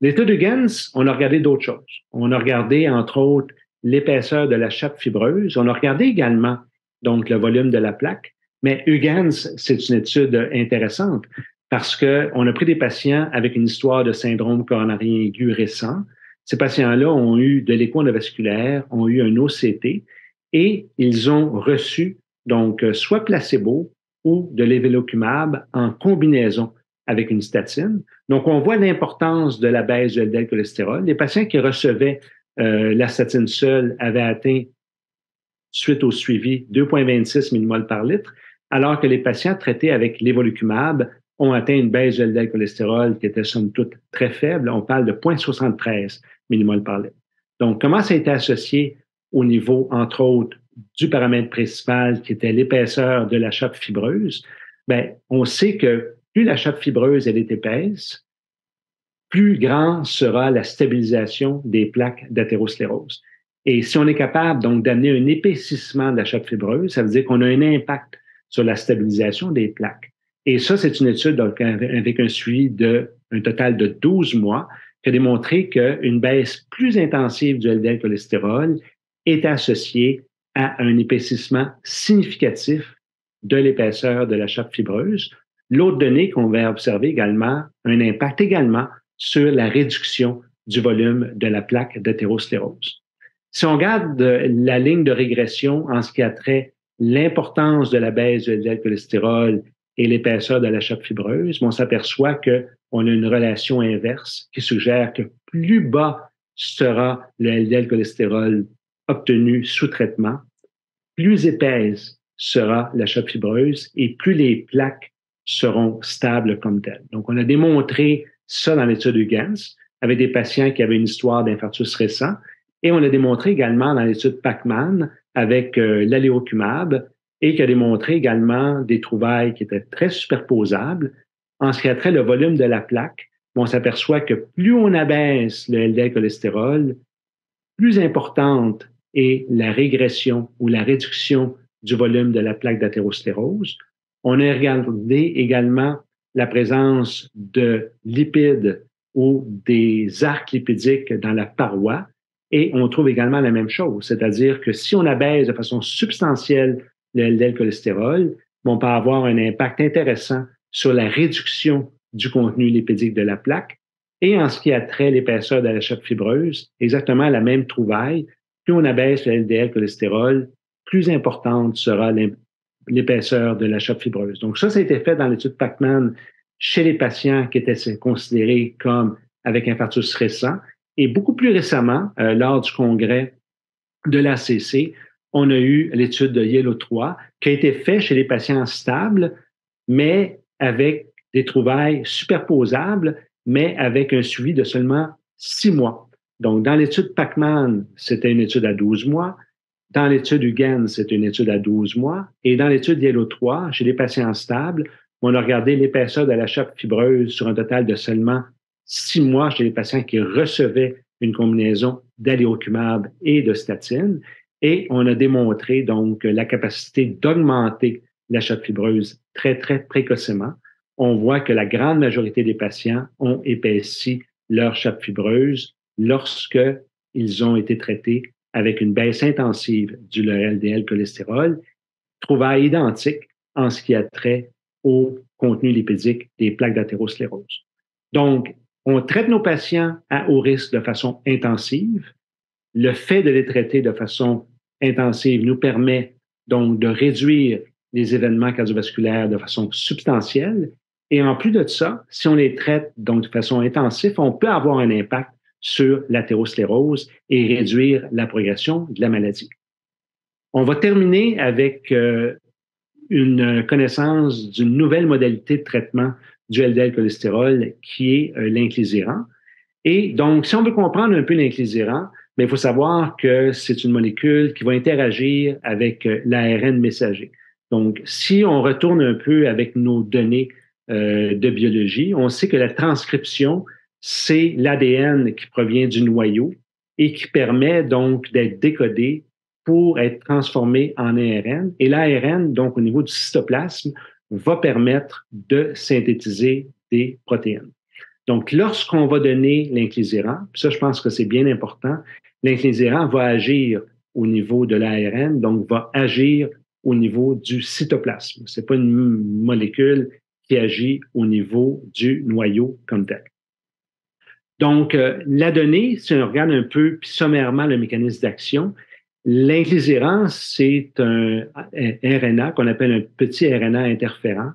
L'étude Huygens, on a regardé d'autres choses. On a regardé, entre autres, l'épaisseur de la chape fibreuse. On a regardé également, donc, le volume de la plaque. Mais Huygens, c'est une étude intéressante parce qu'on a pris des patients avec une histoire de syndrome coronarien aigu récent. Ces patients-là ont eu de l'écho endovasculaire, ont eu un OCT et ils ont reçu donc soit placebo ou de l'évélokumab en combinaison avec une statine. Donc, on voit l'importance de la baisse du LDL cholestérol. Les patients qui recevaient la statine seule avaient atteint, suite au suivi, 2,26 mmol par litre, alors que les patients traités avec l'évolucumab ont atteint une baisse du LDL cholestérol qui était somme toute très faible. On parle de 0,73 mmol par litre. Donc, comment ça a été associé au niveau, entre autres, du paramètre principal qui était l'épaisseur de la chape fibreuse? Bien, on sait que plus la chape fibreuse elle est épaisse, plus grande sera la stabilisation des plaques d'athérosclérose. Et si on est capable donc d'amener un épaississement de la chape fibreuse, ça veut dire qu'on a un impact sur la stabilisation des plaques. Et ça, c'est une étude donc, avec un suivi d'un total de 12 mois qui a démontré qu'une baisse plus intensive du LDL-cholestérol est associée à un épaississement significatif de l'épaisseur de la chape fibreuse. L'autre donnée qu'on va observer également, un impact également sur la réduction du volume de la plaque d'athérosclérose. Si on regarde la ligne de régression en ce qui a trait l'importance de la baisse du LDL-cholestérol et l'épaisseur de la chape fibreuse, on s'aperçoit qu'on a une relation inverse qui suggère que plus bas sera le LDL-cholestérol obtenu sous traitement, plus épaisse sera la chape fibreuse et plus les plaques seront stables comme telles. Donc, on a démontré ça dans l'étude Huygens avec des patients qui avaient une histoire d'infarctus récent et on a démontré également dans l'étude Pacman avec l'alléocumab et qui a démontré également des trouvailles qui étaient très superposables. En ce qui a trait le volume de la plaque, on s'aperçoit que plus on abaisse le LDL-cholestérol, plus importante est la régression ou la réduction du volume de la plaque d'athérosclérose. On a regardé également la présence de lipides ou des arcs lipidiques dans la paroi et on trouve également la même chose, c'est-à-dire que si on abaisse de façon substantielle le LDL-cholestérol, on peut avoir un impact intéressant sur la réduction du contenu lipidique de la plaque. Et en ce qui a trait l'épaisseur de la chape fibreuse, exactement la même trouvaille, plus on abaisse le LDL-cholestérol, plus importante sera l'épaisseur de la chape fibreuse. Donc ça a été fait dans l'étude Pacman chez les patients qui étaient considérés comme avec infarctus récent. Et beaucoup plus récemment, lors du congrès de l'ACC, on a eu l'étude de Yellow 3 qui a été faite chez les patients stables, mais avec des trouvailles superposables, mais avec un suivi de seulement 6 mois. Donc, dans l'étude Pacman, c'était une étude à 12 mois. Dans l'étude Huygens, c'était une étude à 12 mois. Et dans l'étude Yellow 3, chez les patients stables, on a regardé l'épaisseur de la chape fibreuse sur un total de seulement 6 mois chez les patients qui recevaient une combinaison d'alléocumab et de statine. Et on a démontré donc la capacité d'augmenter la chape fibreuse très, très précocement. On voit que la grande majorité des patients ont épaissi leur chape fibreuse lorsqu'ils ont été traités avec une baisse intensive du LDL-cholestérol, trouvaille identique en ce qui a trait au contenu lipidique des plaques d'athérosclérose. Donc, on traite nos patients à haut risque de façon intensive. Le fait de les traiter de façon intensive nous permet donc de réduire les événements cardiovasculaires de façon substantielle. Et en plus de ça, si on les traite donc de façon intensive, on peut avoir un impact sur l'athérosclérose et réduire la progression de la maladie. On va terminer avec une connaissance d'une nouvelle modalité de traitement du LDL-cholestérol qui est l'inclisiran. Et donc, si on veut comprendre un peu l'inclisiran, il faut savoir que c'est une molécule qui va interagir avec l'ARN messager. Donc, si on retourne un peu avec nos données de biologie, on sait que la transcription, c'est l'ADN qui provient du noyau et qui permet donc d'être décodé pour être transformé en ARN. Et l'ARN, donc au niveau du cytoplasme, va permettre de synthétiser des protéines. Donc, lorsqu'on va donner l'inclisiran, ça, je pense que c'est bien important, l'inclisiran va agir au niveau de l'ARN, donc va agir au niveau du cytoplasme. Ce n'est pas une molécule qui agit au niveau du noyau comme tel. Donc, la donnée, si on regarde un peu sommairement le mécanisme d'action, l'inclisiran, c'est un RNA qu'on appelle un petit RNA interférent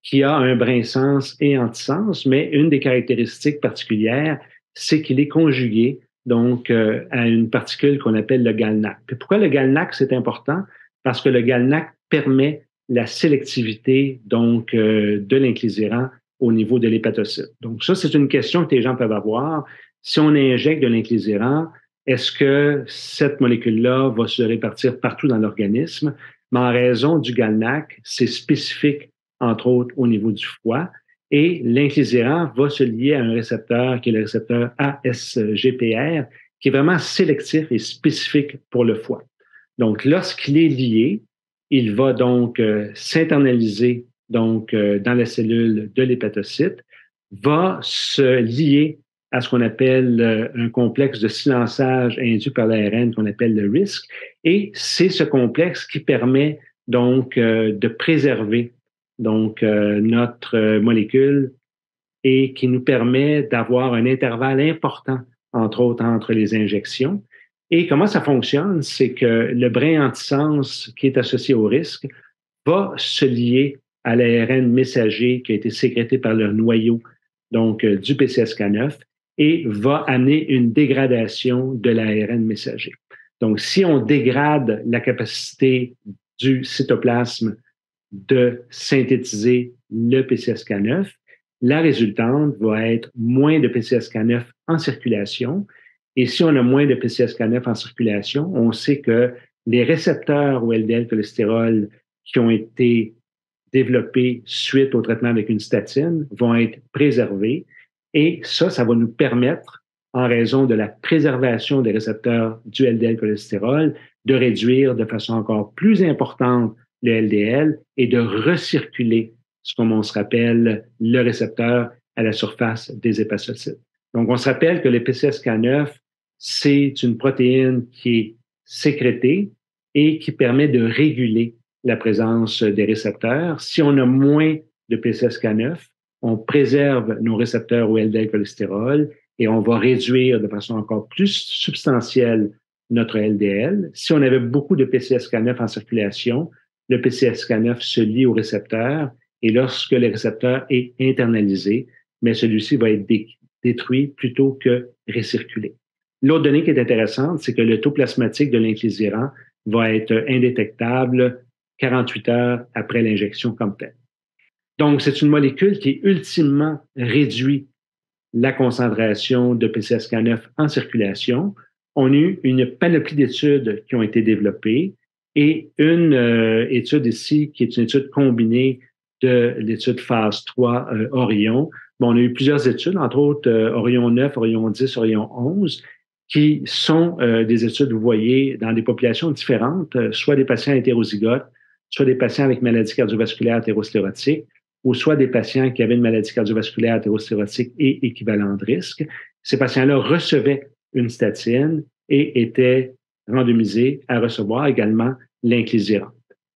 qui a un brin-sens et antisens, mais une des caractéristiques particulières, c'est qu'il est conjugué donc à une particule qu'on appelle le GalNAc. Puis pourquoi le GalNAc, c'est important? Parce que le GalNAc permet la sélectivité donc de l'inclisiran au niveau de l'hépatocyte. Donc ça, c'est une question que les gens peuvent avoir. Si on injecte de l'inclisiran, est-ce que cette molécule-là va se répartir partout dans l'organisme? Mais en raison du GalNAc, c'est spécifique, entre autres, au niveau du foie. Et l'inclisiran va se lier à un récepteur qui est le récepteur ASGPR, qui est vraiment sélectif et spécifique pour le foie. Donc, lorsqu'il est lié, il va donc s'internaliser donc, dans la cellule de l'hépatocyte, va se lier à ce qu'on appelle un complexe de silençage induit par l'ARN qu'on appelle le RISC. Et c'est ce complexe qui permet donc de préserver donc notre molécule et qui nous permet d'avoir un intervalle important, entre autres, entre les injections. Et comment ça fonctionne? C'est que le brin antisens qui est associé au risque va se lier à l'ARN messager qui a été sécrété par le noyau donc du PCSK9 et va amener une dégradation de l'ARN messager. Donc, si on dégrade la capacité du cytoplasme de synthétiser le PCSK9, la résultante va être moins de PCSK9 en circulation. Et si on a moins de PCSK9 en circulation, on sait que les récepteurs au LDL cholestérol qui ont été développés suite au traitement avec une statine vont être préservés. Et ça va nous permettre, en raison de la préservation des récepteurs du LDL cholestérol, de réduire de façon encore plus importante le LDL et de recirculer ce qu'on se rappelle le récepteur à la surface des hépatocytes. Donc, on se rappelle que le PCSK9, c'est une protéine qui est sécrétée et qui permet de réguler la présence des récepteurs. Si on a moins de PCSK9, on préserve nos récepteurs au LDL cholestérol et on va réduire de façon encore plus substantielle notre LDL. Si on avait beaucoup de PCSK9 en circulation, le PCSK9 se lie au récepteur et lorsque le récepteur est internalisé, mais celui-ci va être détruit plutôt que récirculé. L'autre donnée qui est intéressante, c'est que le taux plasmatique de l'inclisiran va être indétectable 48 heures après l'injection comme telle. Donc, c'est une molécule qui ultimement réduit la concentration de PCSK9 en circulation. On a eu une panoplie d'études qui ont été développées et une étude ici qui est une étude combinée de l'étude phase 3 Orion. Bon, on a eu plusieurs études, entre autres Orion 9, Orion 10, Orion 11, qui sont des études, vous voyez, dans des populations différentes, soit des patients hétérozygotes, soit des patients avec maladie cardiovasculaire athérosclérotique, ou soit des patients qui avaient une maladie cardiovasculaire athérosclérotique et équivalent de risque. Ces patients-là recevaient une statine et étaient randomisés à recevoir également l'inclisiran.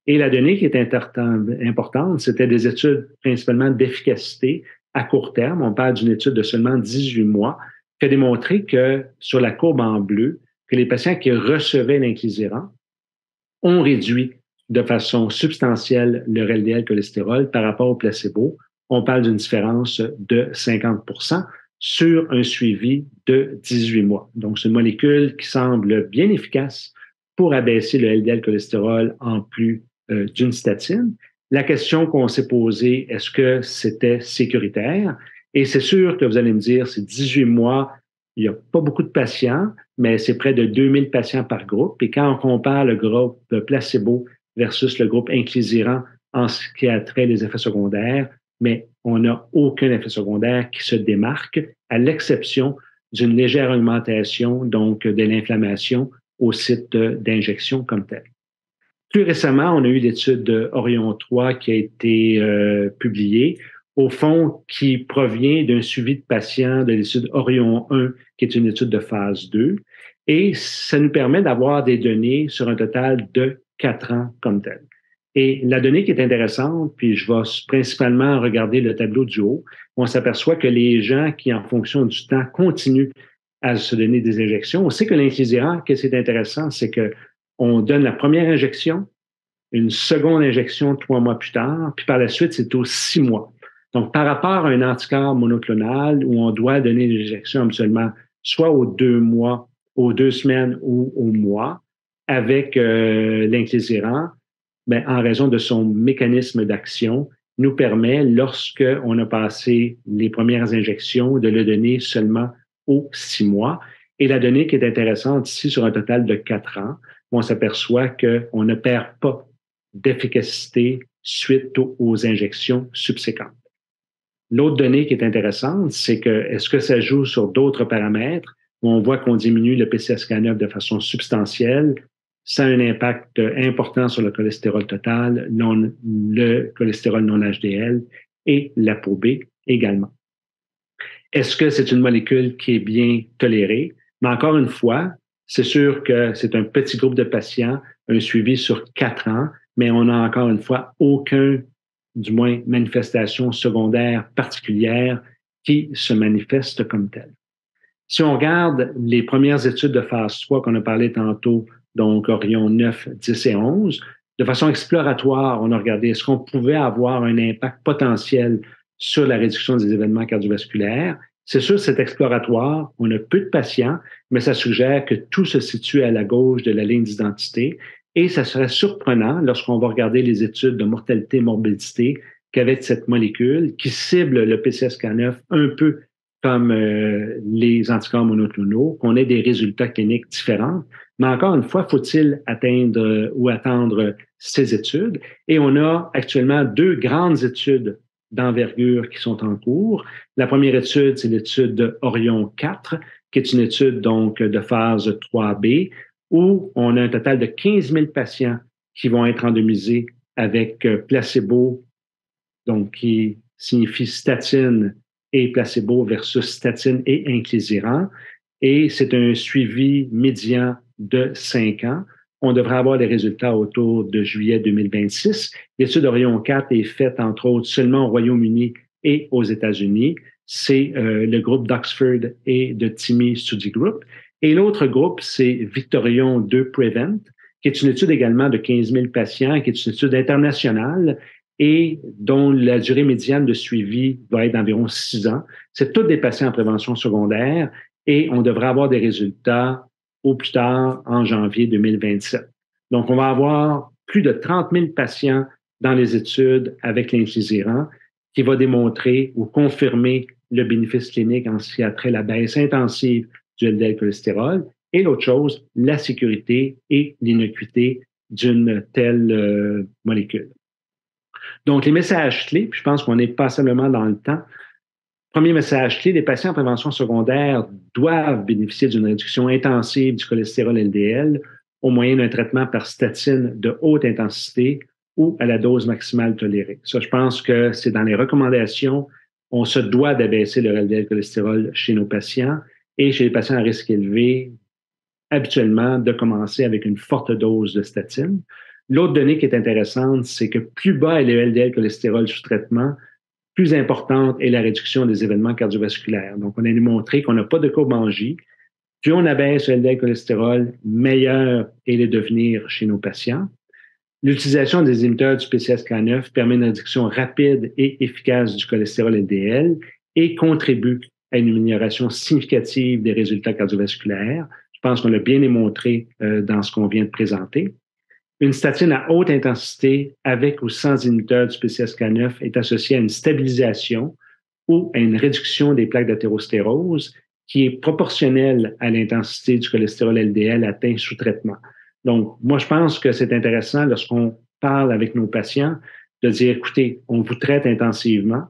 Et la donnée qui est importante, c'était des études principalement d'efficacité à court terme. On parle d'une étude de seulement 18 mois qui a démontré que sur la courbe en bleu, que les patients qui recevaient l'inclisiran ont réduit de façon substantielle leur LDL cholestérol par rapport au placebo. On parle d'une différence de 50% sur un suivi de 18 mois. Donc, c'est une molécule qui semble bien efficace pour abaisser le LDL cholestérol en plus d'une statine. La question qu'on s'est posée, est-ce que c'était sécuritaire? Et c'est sûr que vous allez me dire, c'est 18 mois, il n'y a pas beaucoup de patients, mais c'est près de 2000 patients par groupe. Et quand on compare le groupe placebo versus le groupe inclisiran en ce qui a trait les effets secondaires, mais on n'a aucun effet secondaire qui se démarque, à l'exception d'une légère augmentation donc de l'inflammation au site d'injection comme tel. Plus récemment, on a eu l'étude de Orion 3 qui a été publiée, au fond, qui provient d'un suivi de patients de l'étude Orion 1, qui est une étude de phase 2, et ça nous permet d'avoir des données sur un total de 4 ans comme tel. Et la donnée qui est intéressante, puis je vais principalement regarder le tableau du haut, on s'aperçoit que les gens qui, en fonction du temps, continuent à se donner des injections. On sait que l'inclisiran, qu'est-ce qui est intéressant, c'est que on donne la première injection, une seconde injection 3 mois plus tard, puis par la suite, c'est aux 6 mois. Donc, par rapport à un anticorps monoclonal où on doit donner l'injection absolument soit aux 2 mois, aux 2 semaines ou au mois, avec l'inclisiran, ben, en raison de son mécanisme d'action, nous permet, lorsqu'on a passé les premières injections, de le donner seulement aux 6 mois. Et la donnée qui est intéressante ici, sur un total de 4 ans, on s'aperçoit qu'on ne perd pas d'efficacité suite aux injections subséquentes. L'autre donnée qui est intéressante, c'est que est-ce que ça joue sur d'autres paramètres où on voit qu'on diminue le PCSK9 de façon substantielle, ça a un impact important sur le cholestérol total, le cholestérol non HDL et l'ApoB également. Est-ce que c'est une molécule qui est bien tolérée? Mais encore une fois, c'est sûr que c'est un petit groupe de patients, un suivi sur 4 ans, mais on n'a encore une fois aucun, du moins, manifestation secondaire particulière qui se manifeste comme telle. Si on regarde les premières études de phase 3 qu'on a parlé tantôt, donc Orion 9, 10 et 11, de façon exploratoire, on a regardé est-ce qu'on pouvait avoir un impact potentiel sur la réduction des événements cardiovasculaires. C'est sûr, c'est exploratoire, on a peu de patients, mais ça suggère que tout se situe à la gauche de la ligne d'identité. Et ça serait surprenant lorsqu'on va regarder les études de mortalité et morbidité qu'avec cette molécule qui cible le PCSK9 un peu comme les anticorps monoclonaux, qu'on ait des résultats cliniques différents. Mais encore une fois, faut-il atteindre ou attendre ces études? Et on a actuellement 2 grandes études d'envergure qui sont en cours. La première étude, c'est l'étude de Orion 4, qui est une étude donc de phase 3B, où on a un total de 15 000 patients qui vont être randomisés avec placebo, donc qui signifie statine et placebo versus statine et inclisiran. Et c'est un suivi médian de 5 ans. On devrait avoir des résultats autour de juillet 2026. L'étude Orion 4 est faite, entre autres, seulement au Royaume-Uni et aux États-Unis. C'est le groupe d'Oxford et de TIMI Study Group. Et l'autre groupe, c'est Victorion 2 Prevent, qui est une étude également de 15 000 patients, qui est une étude internationale et dont la durée médiane de suivi va être d'environ 6 ans. C'est tous des patients en prévention secondaire et on devrait avoir des résultats au plus tard en janvier 2027. Donc, on va avoir plus de 30 000 patients dans les études avec l'inclisiran qui va démontrer ou confirmer le bénéfice clinique en ce qui a trait à la baisse intensive du LDL cholestérol. Et l'autre chose, la sécurité et l'innocuité d'une telle molécule. Donc, les messages clés, puis je pense qu'on est passablement dans le temps. Premier message clé, les patients en prévention secondaire doivent bénéficier d'une réduction intensive du cholestérol LDL au moyen d'un traitement par statine de haute intensité ou à la dose maximale tolérée. Ça, je pense que c'est dans les recommandations. On se doit d'abaisser le LDL cholestérol chez nos patients et chez les patients à risque élevé, habituellement, de commencer avec une forte dose de statine. L'autre donnée qui est intéressante, c'est que plus bas est le LDL cholestérol sous traitement, plus importante est la réduction des événements cardiovasculaires. Donc, on a démontré qu'on n'a pas de courbe en J. Plus on abaisse le LDL cholestérol, meilleur est le devenir chez nos patients. L'utilisation des inhibiteurs du PCSK9 permet une réduction rapide et efficace du cholestérol LDL et contribue à une amélioration significative des résultats cardiovasculaires. Je pense qu'on l'a bien démontré dans ce qu'on vient de présenter. Une statine à haute intensité avec ou sans inhibiteur du PCSK9 est associée à une stabilisation ou à une réduction des plaques d'athérosclérose qui est proportionnelle à l'intensité du cholestérol LDL atteint sous traitement. Donc, moi, je pense que c'est intéressant lorsqu'on parle avec nos patients de dire, écoutez, on vous traite intensivement,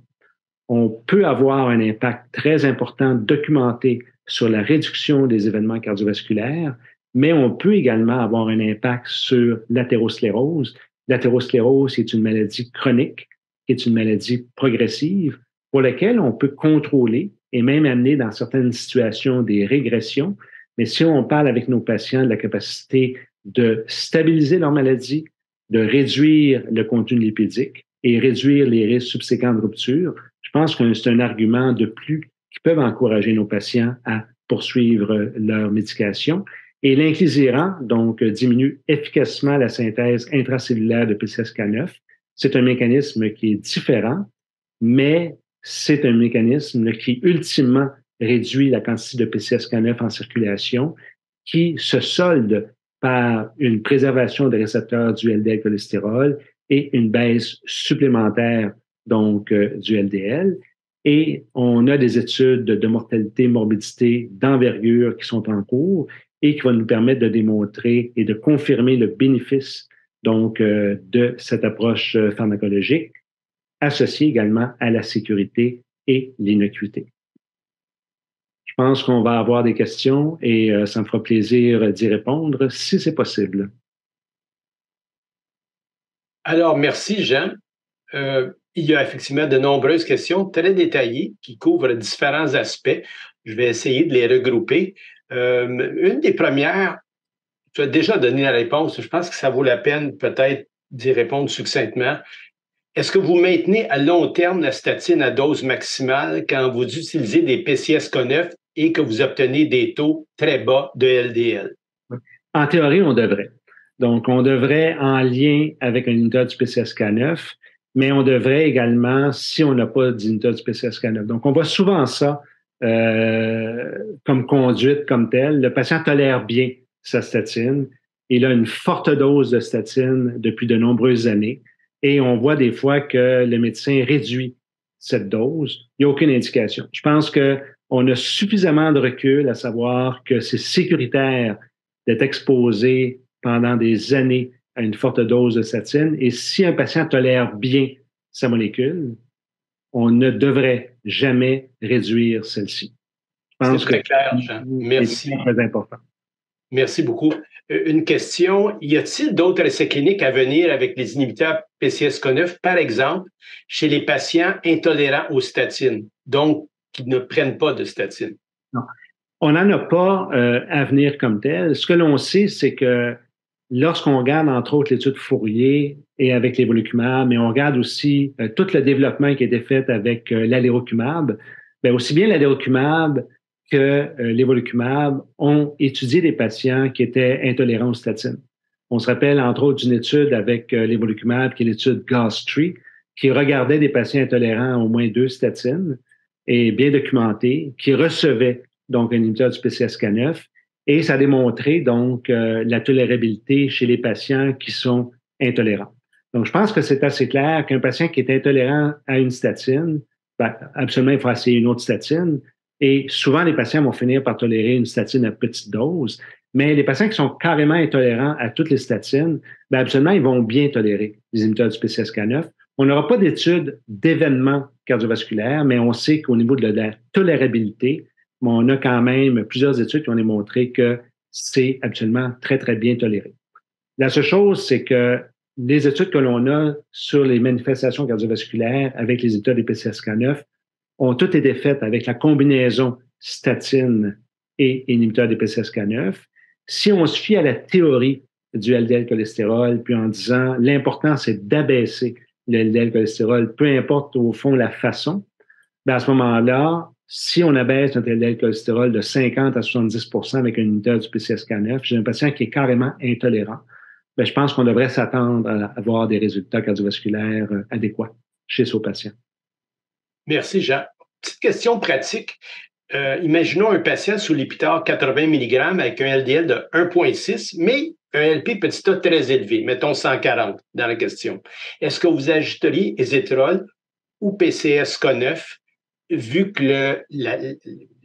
on peut avoir un impact très important documenté sur la réduction des événements cardiovasculaires, mais on peut également avoir un impact sur l'athérosclérose. L'athérosclérose est une maladie chronique, qui est une maladie progressive, pour laquelle on peut contrôler et même amener dans certaines situations des régressions. Mais si on parle avec nos patients de la capacité de stabiliser leur maladie, de réduire le contenu lipidique et réduire les risques subséquents de rupture, je pense que c'est un argument de plus qui peuvent encourager nos patients à poursuivre leur médication. Et l'inclisiran, donc, diminue efficacement la synthèse intracellulaire de PCSK9. C'est un mécanisme qui est différent, mais c'est un mécanisme qui, ultimement, réduit la quantité de PCSK9 en circulation, qui se solde par une préservation des récepteurs du LDL cholestérol et une baisse supplémentaire, donc, du LDL. Et on a des études de mortalité, morbidité d'envergure qui sont en cours et qui vont nous permettre de démontrer et de confirmer le bénéfice donc de cette approche pharmacologique associée également à la sécurité et l'innocuité. Je pense qu'on va avoir des questions et ça me fera plaisir d'y répondre si c'est possible. Alors, merci, Jean. Il y a effectivement de nombreuses questions très détaillées qui couvrent différents aspects. Je vais essayer de les regrouper. Une des premières, tu as déjà donné la réponse. Je pense que ça vaut la peine peut-être d'y répondre succinctement. Est-ce que vous maintenez à long terme la statine à dose maximale quand vous utilisez des PCSK9 et que vous obtenez des taux très bas de LDL? En théorie, on devrait. Donc, on devrait en lien avec un inhibiteur du PCSK9, mais on devrait également si on n'a pas d'inhibiteur du PCSK9. Donc, on voit souvent ça comme conduite comme telle. Le patient tolère bien sa statine. Il a une forte dose de statine depuis de nombreuses années et on voit des fois que le médecin réduit cette dose. Il n'y a aucune indication. Je pense qu'on a suffisamment de recul à savoir que c'est sécuritaire d'être exposé pendant des années à une forte dose de statine. Et si un patient tolère bien sa molécule, on ne devrait jamais réduire celle-ci. C'est très clair, Jean. Merci. C'est très important. Merci beaucoup. Une question, y a-t-il d'autres essais cliniques à venir avec les inhibiteurs PCSK9, par exemple, chez les patients intolérants aux statines, donc qui ne prennent pas de statine? Non. On n'en a pas à venir comme tel. Ce que l'on sait, c'est que lorsqu'on regarde, entre autres, l'étude Fourier et avec l'évolucumab, mais on regarde aussi tout le développement qui a été fait avec l'alérokumab, bien, aussi bien l'alérokumab que l'évolucumab ont étudié des patients qui étaient intolérants aux statines. On se rappelle, entre autres, d'une étude avec l'évolucumab, qui est l'étude GOS-3, qui regardait des patients intolérants à au moins 2 statines et bien documentés, qui recevaient donc un inhibiteur du PCSK9, et ça a démontré donc la tolérabilité chez les patients qui sont intolérants. Donc, je pense que c'est assez clair qu'un patient qui est intolérant à une statine, ben, absolument, il faut essayer une autre statine. Et souvent, les patients vont finir par tolérer une statine à petite dose, mais les patients qui sont carrément intolérants à toutes les statines, ben, absolument, ils vont bien tolérer les inhibiteurs du PCSK9. On n'aura pas d'études d'événements cardiovasculaires, mais on sait qu'au niveau de la tolérabilité, on a quand même plusieurs études qui ont démontré que c'est absolument très, très bien toléré. La seule chose, c'est que les études que l'on a sur les manifestations cardiovasculaires avec les inhibiteurs des PCSK9 ont toutes été faites avec la combinaison statine et inhibiteur des PCSK9. Si on se fie à la théorie du LDL cholestérol, puis en disant l'important, c'est d'abaisser le LDL cholestérol, peu importe au fond la façon, bien à ce moment-là, si on abaisse notre LDL cholestérol de 50 à 70 avec un inhibiteur du PCSK9, j'ai un patient qui est carrément intolérant, bien, je pense qu'on devrait s'attendre à avoir des résultats cardiovasculaires adéquats chez ce patient. Merci, Jean. Petite question pratique. Imaginons un patient sous Lipitor 80 mg avec un LDL de 1,6, mais un LP petit a très élevé, mettons 140 dans la question. Est-ce que vous ajouteriez ésétrol ou PCSK9 vu que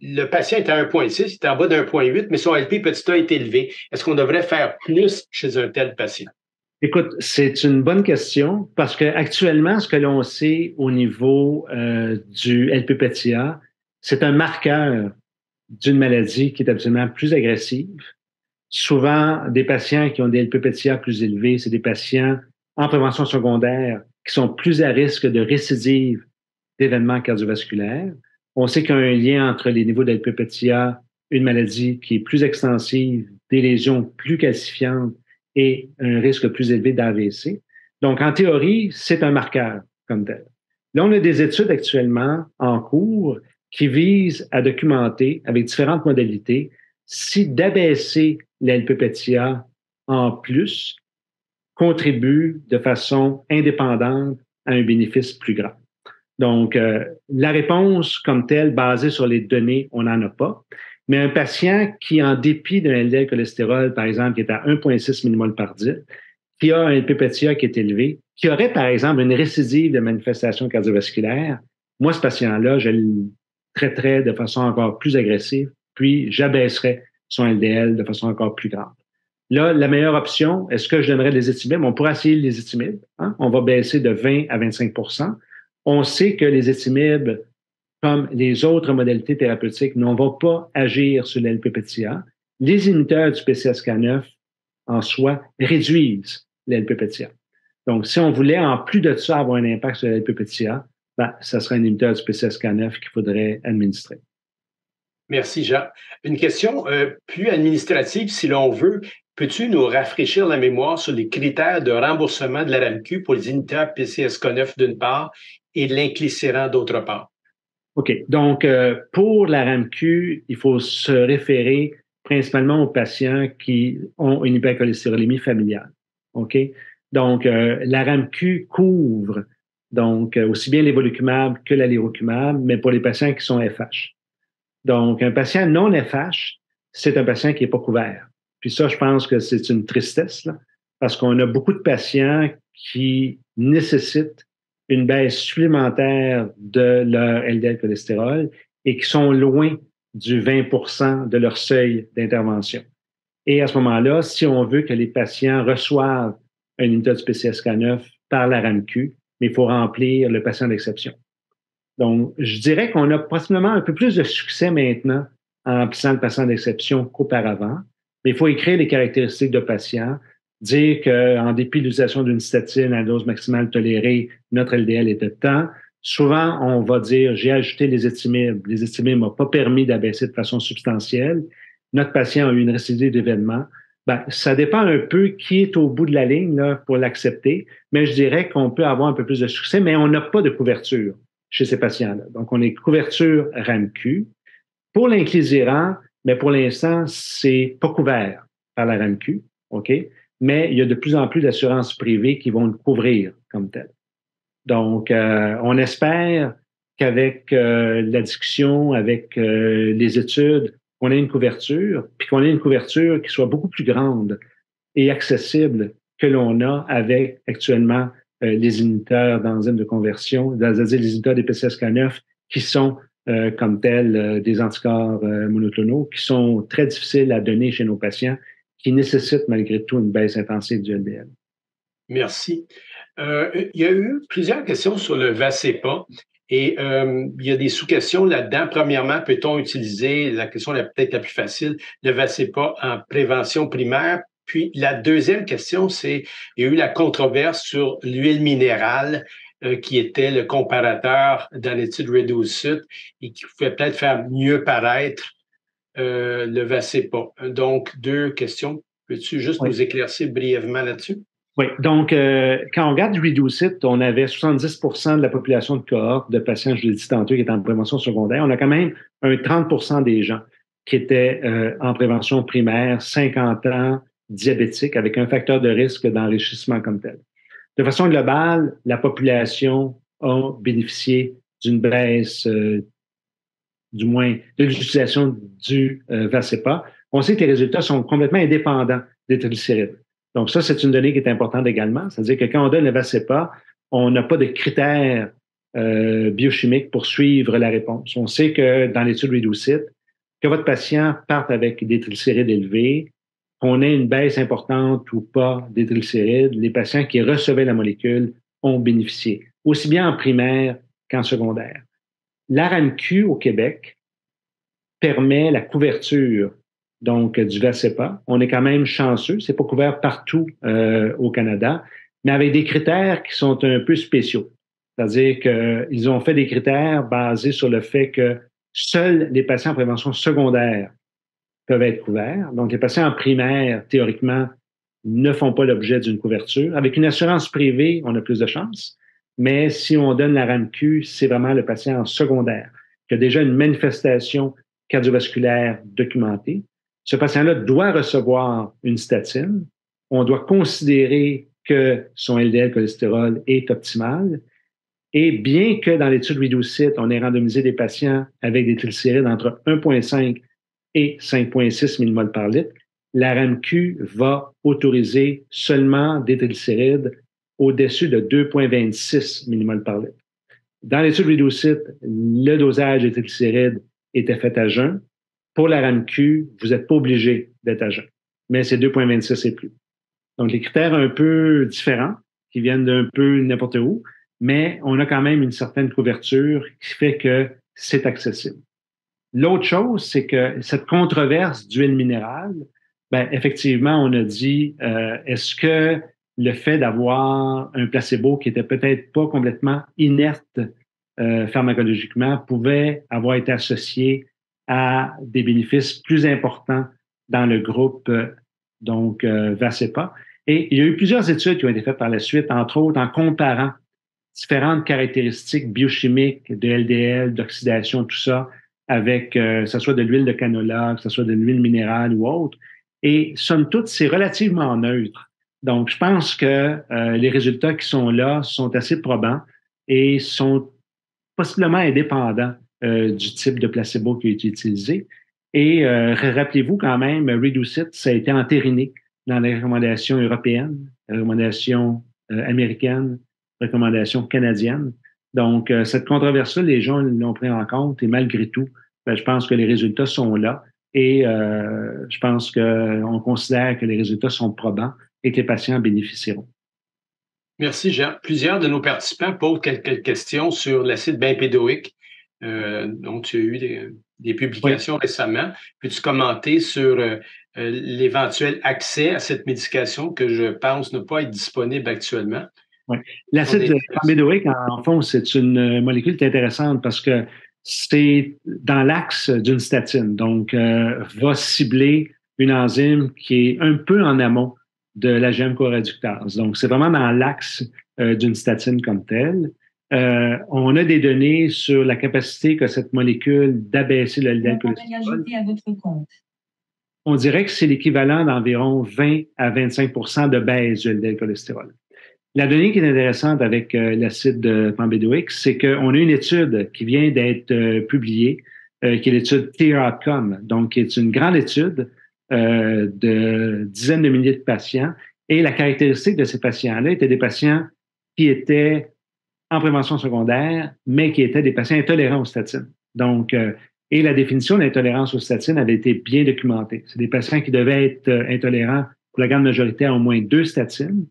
le patient est à 1,6, il est en bas de 1,8, mais son LP petit a est élevé? Est-ce qu'on devrait faire plus chez un tel patient? Écoute, c'est une bonne question parce qu'actuellement, ce que l'on sait au niveau du LPPTA, c'est un marqueur d'une maladie qui est absolument plus agressive. Souvent, des patients qui ont des LPPTA plus élevés, c'est des patients en prévention secondaire qui sont plus à risque de récidive d'événements cardiovasculaires. On sait qu'il y a un lien entre les niveaux d'LPPTA, une maladie qui est plus extensive, des lésions plus calcifiantes et un risque plus élevé d'AVC. Donc, en théorie, c'est un marqueur comme tel. Là, on a des études actuellement en cours qui visent à documenter avec différentes modalités si d'abaisser l'LPPTA en plus contribue de façon indépendante à un bénéfice plus grand. Donc, la réponse comme telle, basée sur les données, on n'en a pas. Mais un patient qui, en dépit d'un LDL cholestérol, par exemple, qui est à 1,6 mmol par litre, qui a un LPPTA qui est élevé, qui aurait, par exemple, une récidive de manifestation cardiovasculaire, moi, ce patient-là, je le traiterais de façon encore plus agressive, puis j'abaisserais son LDL de façon encore plus grande. Là, la meilleure option, est-ce que je donnerais des éthymibes? On pourrait essayer les éthymibes. Hein? On va baisser de 20 à 25 %. On sait que les éthymibes, comme les autres modalités thérapeutiques, ne vont pas agir sur l'LPPTA. Les inhibiteurs du PCSK9, en soi, réduisent l'LPPTA. Donc, si on voulait, en plus de ça, avoir un impact sur la LPPTA, ben, ça serait un inhibiteur du PCSK9 qu'il faudrait administrer. Merci, Jean. Une question plus administrative, si l'on veut. Peux-tu nous rafraîchir la mémoire sur les critères de remboursement de la RAMQ pour les inhibiteurs PCSK9 d'une part et l'inclisiran d'autre part? OK. Donc, pour la RAMQ, il faut se référer principalement aux patients qui ont une hypercholestérolémie familiale. OK? Donc, la RAMQ couvre donc aussi bien l'évolucumab que la lirocumab, mais pour les patients qui sont FH. Donc, un patient non FH, c'est un patient qui n'est pas couvert. Puis ça, je pense que c'est une tristesse, là, parce qu'on a beaucoup de patients qui nécessitent une baisse supplémentaire de leur LDL cholestérol et qui sont loin du 20 de leur seuil d'intervention. Et à ce moment-là, si on veut que les patients reçoivent un inhibiteur du PCSK9 par la RAMQ, mais il faut remplir le patient d'exception. Donc, je dirais qu'on a possiblement un peu plus de succès maintenant en remplissant le patient d'exception qu'auparavant, mais il faut écrire les caractéristiques de patient, dire qu'en dépit de l'utilisation d'une statine à dose maximale tolérée, notre LDL est de temps. Souvent, on va dire, j'ai ajouté les estimés. Les estimés ne m'ont pas permis d'abaisser de façon substantielle. Notre patient a eu une récidive d'événements. Ben, ça dépend un peu qui est au bout de la ligne là, pour l'accepter, mais je dirais qu'on peut avoir un peu plus de succès, mais on n'a pas de couverture chez ces patients-là. Donc, on est couverture RAMQ. Pour l'inclisiran, mais pour l'instant, c'est pas couvert par la RAMQ, OK? Mais il y a de plus en plus d'assurances privées qui vont le couvrir comme tel. Donc, on espère qu'avec la discussion, avec les études, on ait une couverture, puis qu'on ait une couverture qui soit beaucoup plus grande et accessible que l'on a avec actuellement les inhibiteurs d'enzymes de conversion, c'est-à-dire les inhibiteurs des PCSK9 qui sont comme tels des anticorps monoclonaux qui sont très difficiles à donner chez nos patients, qui nécessitent malgré tout une baisse intensive du LDL. Merci. Il y a eu plusieurs questions sur le VASCEPA et il y a des sous-questions là-dedans. Premièrement, peut-on utiliser, la question peut-être la plus facile, le VASCEPA en prévention primaire? Puis la deuxième question, c'est, il y a eu la controverse sur l'huile minérale qui était le comparateur dans l'étude Reducit et qui pouvait peut-être faire mieux paraître le VASCEPA. Donc, deux questions. Peux-tu juste nous éclaircir brièvement là-dessus? Oui, donc quand on regarde Reducit, on avait 70 de la population de cohorte de patients, je l'ai dit tantôt, qui étaient en prévention secondaire. On a quand même un 30 des gens qui étaient en prévention primaire, 50 ans, diabétiques, avec un facteur de risque d'enrichissement comme tel. De façon globale, la population a bénéficié d'une baisse, du moins de l'utilisation du VASCEPA. On sait que les résultats sont complètement indépendants des triglycérides. Donc ça, c'est une donnée qui est importante également. C'est-à-dire que quand on donne le VASCEPA, on n'a pas de critères biochimiques pour suivre la réponse. On sait que dans l'étude Reducit, que votre patient parte avec des triglycérides élevés, qu'on ait une baisse importante ou pas des triglycérides, les patients qui recevaient la molécule ont bénéficié, aussi bien en primaire qu'en secondaire. La RAMQ au Québec permet la couverture donc du VASCEPA. On est quand même chanceux, c'est pas couvert partout au Canada, mais avec des critères qui sont un peu spéciaux. C'est-à-dire qu'ils ont fait des critères basés sur le fait que seuls les patients en prévention secondaire peuvent être couverts. Donc, les patients en primaire, théoriquement, ne font pas l'objet d'une couverture. Avec une assurance privée, on a plus de chances. Mais si on donne la RAMQ, c'est vraiment le patient en secondaire qui a déjà une manifestation cardiovasculaire documentée. Ce patient-là doit recevoir une statine. On doit considérer que son LDL cholestérol est optimal. Et bien que dans l'étude Reducit, on ait randomisé des patients avec des triglycérides entre 1,5 et 5,6 mmol par litre, la RAMQ va autoriser seulement des triglycérides au-dessus de 2,26 mmol par litre. Dans l'étude Reducit, le dosage des triglycérides était fait à jeun. Pour la RAMQ, vous n'êtes pas obligé d'être à jeun, mais c'est 2,26 et plus. Donc, les critères un peu différents, qui viennent d'un peu n'importe où, mais on a quand même une certaine couverture qui fait que c'est accessible. L'autre chose, c'est que cette controverse d'huile minérale, ben, effectivement, on a dit, est-ce que le fait d'avoir un placebo qui était peut-être pas complètement inerte pharmacologiquement pouvait avoir été associé à des bénéfices plus importants dans le groupe Vascepa. Et il y a eu plusieurs études qui ont été faites par la suite, entre autres en comparant différentes caractéristiques biochimiques de LDL, d'oxydation, tout ça, avec que ce soit de l'huile de canola, que ce soit de l'huile minérale ou autre. Et somme toute, c'est relativement neutre. Donc, je pense que les résultats qui sont là sont assez probants et sont possiblement indépendants du type de placebo qui a été utilisé. Et rappelez-vous quand même, Reducit, ça a été entériné dans les recommandations européennes, les recommandations américaines, recommandations canadiennes. Donc, cette controverse-là, les gens l'ont pris en compte et malgré tout, ben, je pense que les résultats sont là et je pense qu'on considère que les résultats sont probants et que les patients bénéficieront. Merci, Jean. Plusieurs de nos participants posent quelques questions sur l'acide bempédoïque, dont tu as eu des publications récemment. Peux-tu commenter sur l'éventuel accès à cette médication que je pense ne pas être disponible actuellement? Oui. L'acide bempédoïque, en fond, c'est une molécule intéressante parce que c'est dans l'axe d'une statine. Donc, va cibler une enzyme qui est un peu en amont de la gemme coréductase. Donc, c'est vraiment dans l'axe d'une statine comme telle. On a des données sur la capacité que cette molécule d'abaisser le LDL cholestérol. On dirait que c'est l'équivalent d'environ 20 à 25 de baisse du LDL cholestérol. La donnée qui est intéressante avec l'acide bempédoïque, c'est qu'on a une étude qui vient d'être publiée, qui est l'étude Clear Outcome, donc qui est une grande étude de dizaines de milliers de patients. Et la caractéristique de ces patients-là étaient des patients qui étaient en prévention secondaire, mais qui étaient des patients intolérants aux statines. Donc, et la définition d'intolérance aux statines avait été bien documentée. C'est des patients qui devaient être intolérants pour la grande majorité à au moins 2 statines.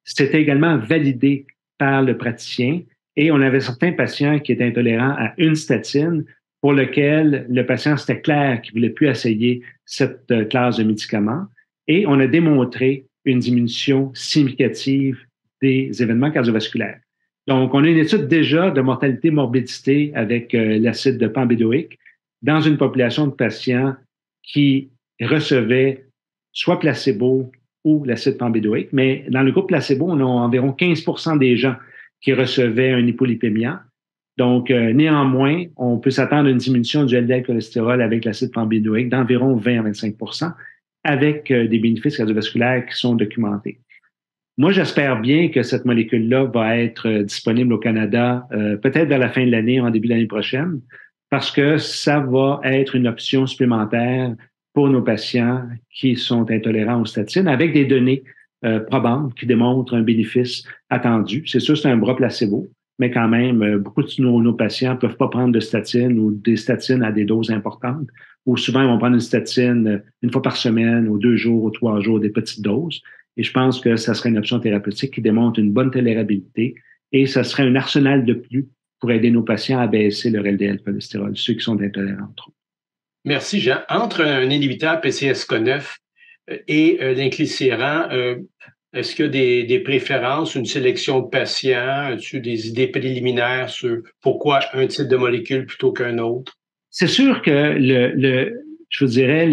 C'était également validé par le praticien et on avait certains patients qui étaient intolérants à une statine pour lequel le patient, c'était clair qu'il ne voulait plus essayer cette classe de médicaments. Et on a démontré une diminution significative des événements cardiovasculaires. Donc, on a une étude déjà de mortalité-morbidité avec l'acide bempédoïque dans une population de patients qui recevaient soit placebo ou l'acide bempédoïque, mais dans le groupe placebo, on a environ 15 des gens qui recevaient un hypolipémia. Donc, néanmoins, on peut s'attendre à une diminution du LDL cholestérol avec l'acide bempédoïque d'environ 20 à 25 avec des bénéfices cardiovasculaires qui sont documentés. Moi, j'espère bien que cette molécule-là va être disponible au Canada peut-être vers la fin de l'année, en début de l'année prochaine, parce que ça va être une option supplémentaire pour nos patients qui sont intolérants aux statines avec des données probantes qui démontrent un bénéfice attendu. C'est sûr, c'est un bras placebo, mais quand même, beaucoup de nos patients ne peuvent pas prendre de statine ou des statines à des doses importantes, ou souvent, ils vont prendre une statine une fois par semaine, ou 2 jours, ou 3 jours, des petites doses. Et je pense que ça serait une option thérapeutique qui démontre une bonne tolérabilité et ça serait un arsenal de plus pour aider nos patients à baisser leur LDL cholestérol, ceux qui sont intolérants entre eux. Merci, Jean. Entre un inhibiteur PCSK9 et l'inclisiran, est-ce qu'il y a des préférences, une sélection de patients? As-tu des idées préliminaires sur pourquoi un type de molécule plutôt qu'un autre? C'est sûr que je vous dirais,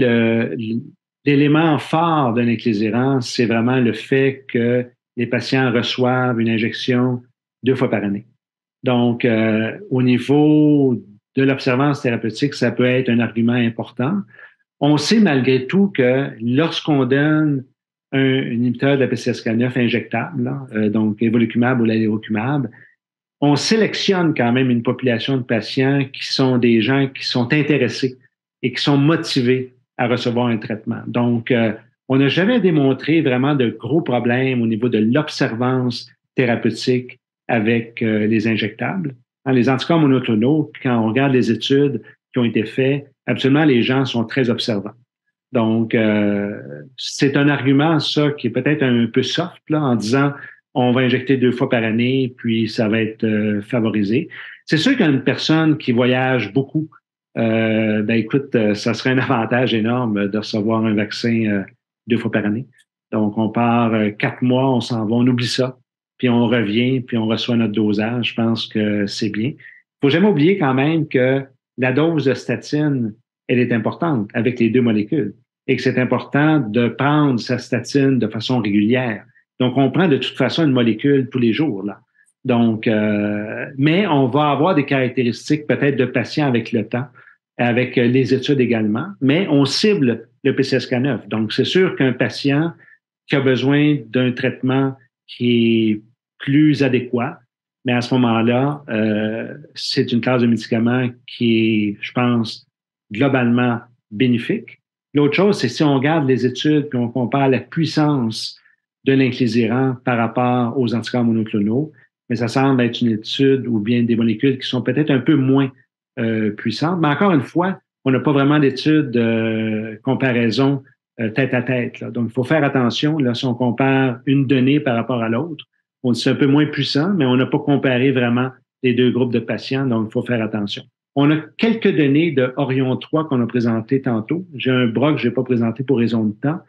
l'élément phare d'un inclisiran, c'est vraiment le fait que les patients reçoivent une injection 2 fois par année. Donc, au niveau de l'observance thérapeutique, ça peut être un argument important. On sait malgré tout que lorsqu'on donne un inhibiteur de la PCSK9 injectable, donc evolocumab ou l'alirocumab, on sélectionne quand même une population de patients qui sont des gens qui sont intéressés et qui sont motivés à recevoir un traitement. Donc, on n'a jamais démontré vraiment de gros problèmes au niveau de l'observance thérapeutique avec les injectables. Les anticorps monoclonaux, quand on regarde les études qui ont été faites, absolument, les gens sont très observants. Donc, c'est un argument, ça, qui est peut-être un peu soft, là, en disant on va injecter 2 fois par année, puis ça va être favorisé. C'est sûr qu'une personne qui voyage beaucoup, ben écoute, ça serait un avantage énorme de recevoir un vaccin 2 fois par année. Donc, on part 4 mois, on s'en va, on oublie ça, puis on revient, puis on reçoit notre dosage. Je pense que c'est bien. Il faut jamais oublier quand même que la dose de statine, elle est importante avec les deux molécules et que c'est important de prendre sa statine de façon régulière. Donc, on prend de toute façon une molécule tous les jours, là. Donc, mais on va avoir des caractéristiques peut-être de patients avec le temps, avec les études également, mais on cible le PCSK9. Donc, c'est sûr qu'un patient qui a besoin d'un traitement qui est plus adéquat, mais à ce moment-là, c'est une classe de médicaments qui est, je pense, globalement bénéfique. L'autre chose, c'est si on regarde les études puis on compare la puissance de l'inclisiran par rapport aux anticorps monoclonaux, mais ça semble être une étude ou bien des molécules qui sont peut-être un peu moins puissantes. Mais encore une fois, on n'a pas vraiment d'études de comparaison tête à tête, là. Donc, il faut faire attention. Là, si on compare une donnée par rapport à l'autre, on dit c'est un peu moins puissant, mais on n'a pas comparé vraiment les deux groupes de patients, donc il faut faire attention. On a quelques données de Orion 3 qu'on a présenté tantôt. J'ai un bras que je n'ai pas présenté pour raison de temps,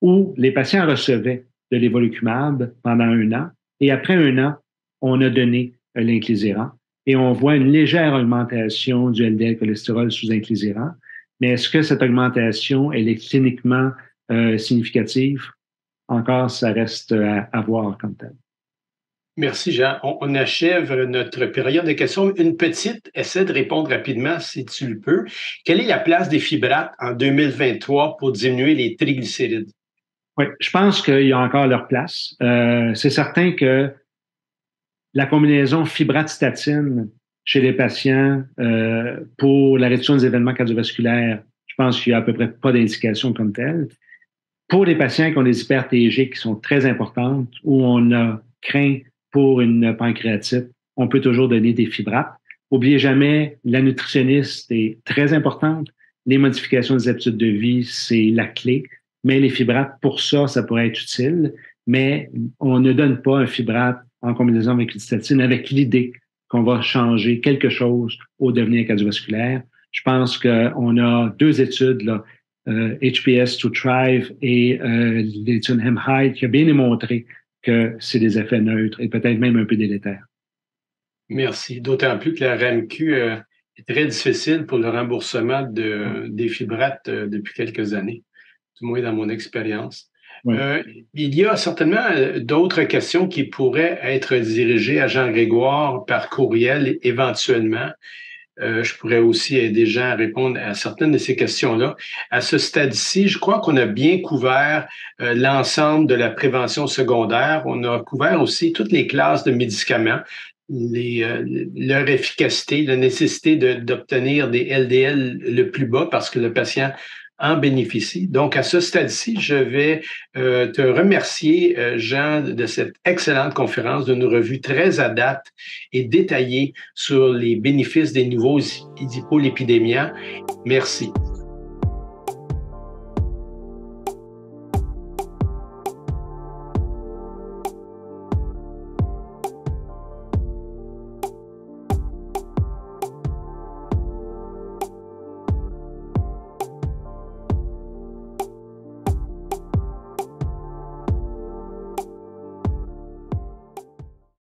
où les patients recevaient de l'évolucumab pendant 1 an, et après 1 an, on a donné l'inclisiran, et on voit une légère augmentation du LDL cholestérol sous inclisiran. Mais est-ce que cette augmentation, elle est cliniquement significative? Encore, ça reste à voir comme tel. Merci, Jean. On achève notre période de questions. Une petite, essaie de répondre rapidement si tu le peux. Quelle est la place des fibrates en 2023 pour diminuer les triglycérides? Oui, je pense qu'il y a encore leur place. C'est certain que la combinaison fibrate-statine chez les patients pour la réduction des événements cardiovasculaires, je pense qu'il n'y a à peu près pas d'indication comme telle. Pour les patients qui ont des hyper-TG qui sont très importantes, où on a craint pour une pancréatite, on peut toujours donner des fibrates. N'oubliez jamais, la nutritionniste est très importante. Les modifications des habitudes de vie, c'est la clé. Mais les fibrates, pour ça, ça pourrait être utile. Mais on ne donne pas un fibrate en combinaison avec une statine avec l'idée qu'on va changer quelque chose au devenir cardiovasculaire. Je pense qu'on a 2 études, là, HPS to Thrive et l'étude HEMHIDE qui a bien démontré que c'est des effets neutres et peut-être même un peu délétères. Merci. D'autant plus que la RAMQ est très difficile pour le remboursement des fibrates depuis quelques années, du moins dans mon expérience. Oui. Il y a certainement d'autres questions qui pourraient être dirigées à Jean Grégoire par courriel éventuellement. Je pourrais aussi aider Jean à répondre à certaines de ces questions-là. À ce stade-ci, je crois qu'on a bien couvert l'ensemble de la prévention secondaire. On a couvert aussi toutes les classes de médicaments, leur efficacité, la nécessité d'obtenir des LDL le plus bas parce que le patient en bénéficie. Donc, à ce stade-ci, je vais te remercier, Jean, de cette excellente conférence, d'une revue très à date et détaillée sur les bénéfices des nouveaux hypolipidémiens. Merci.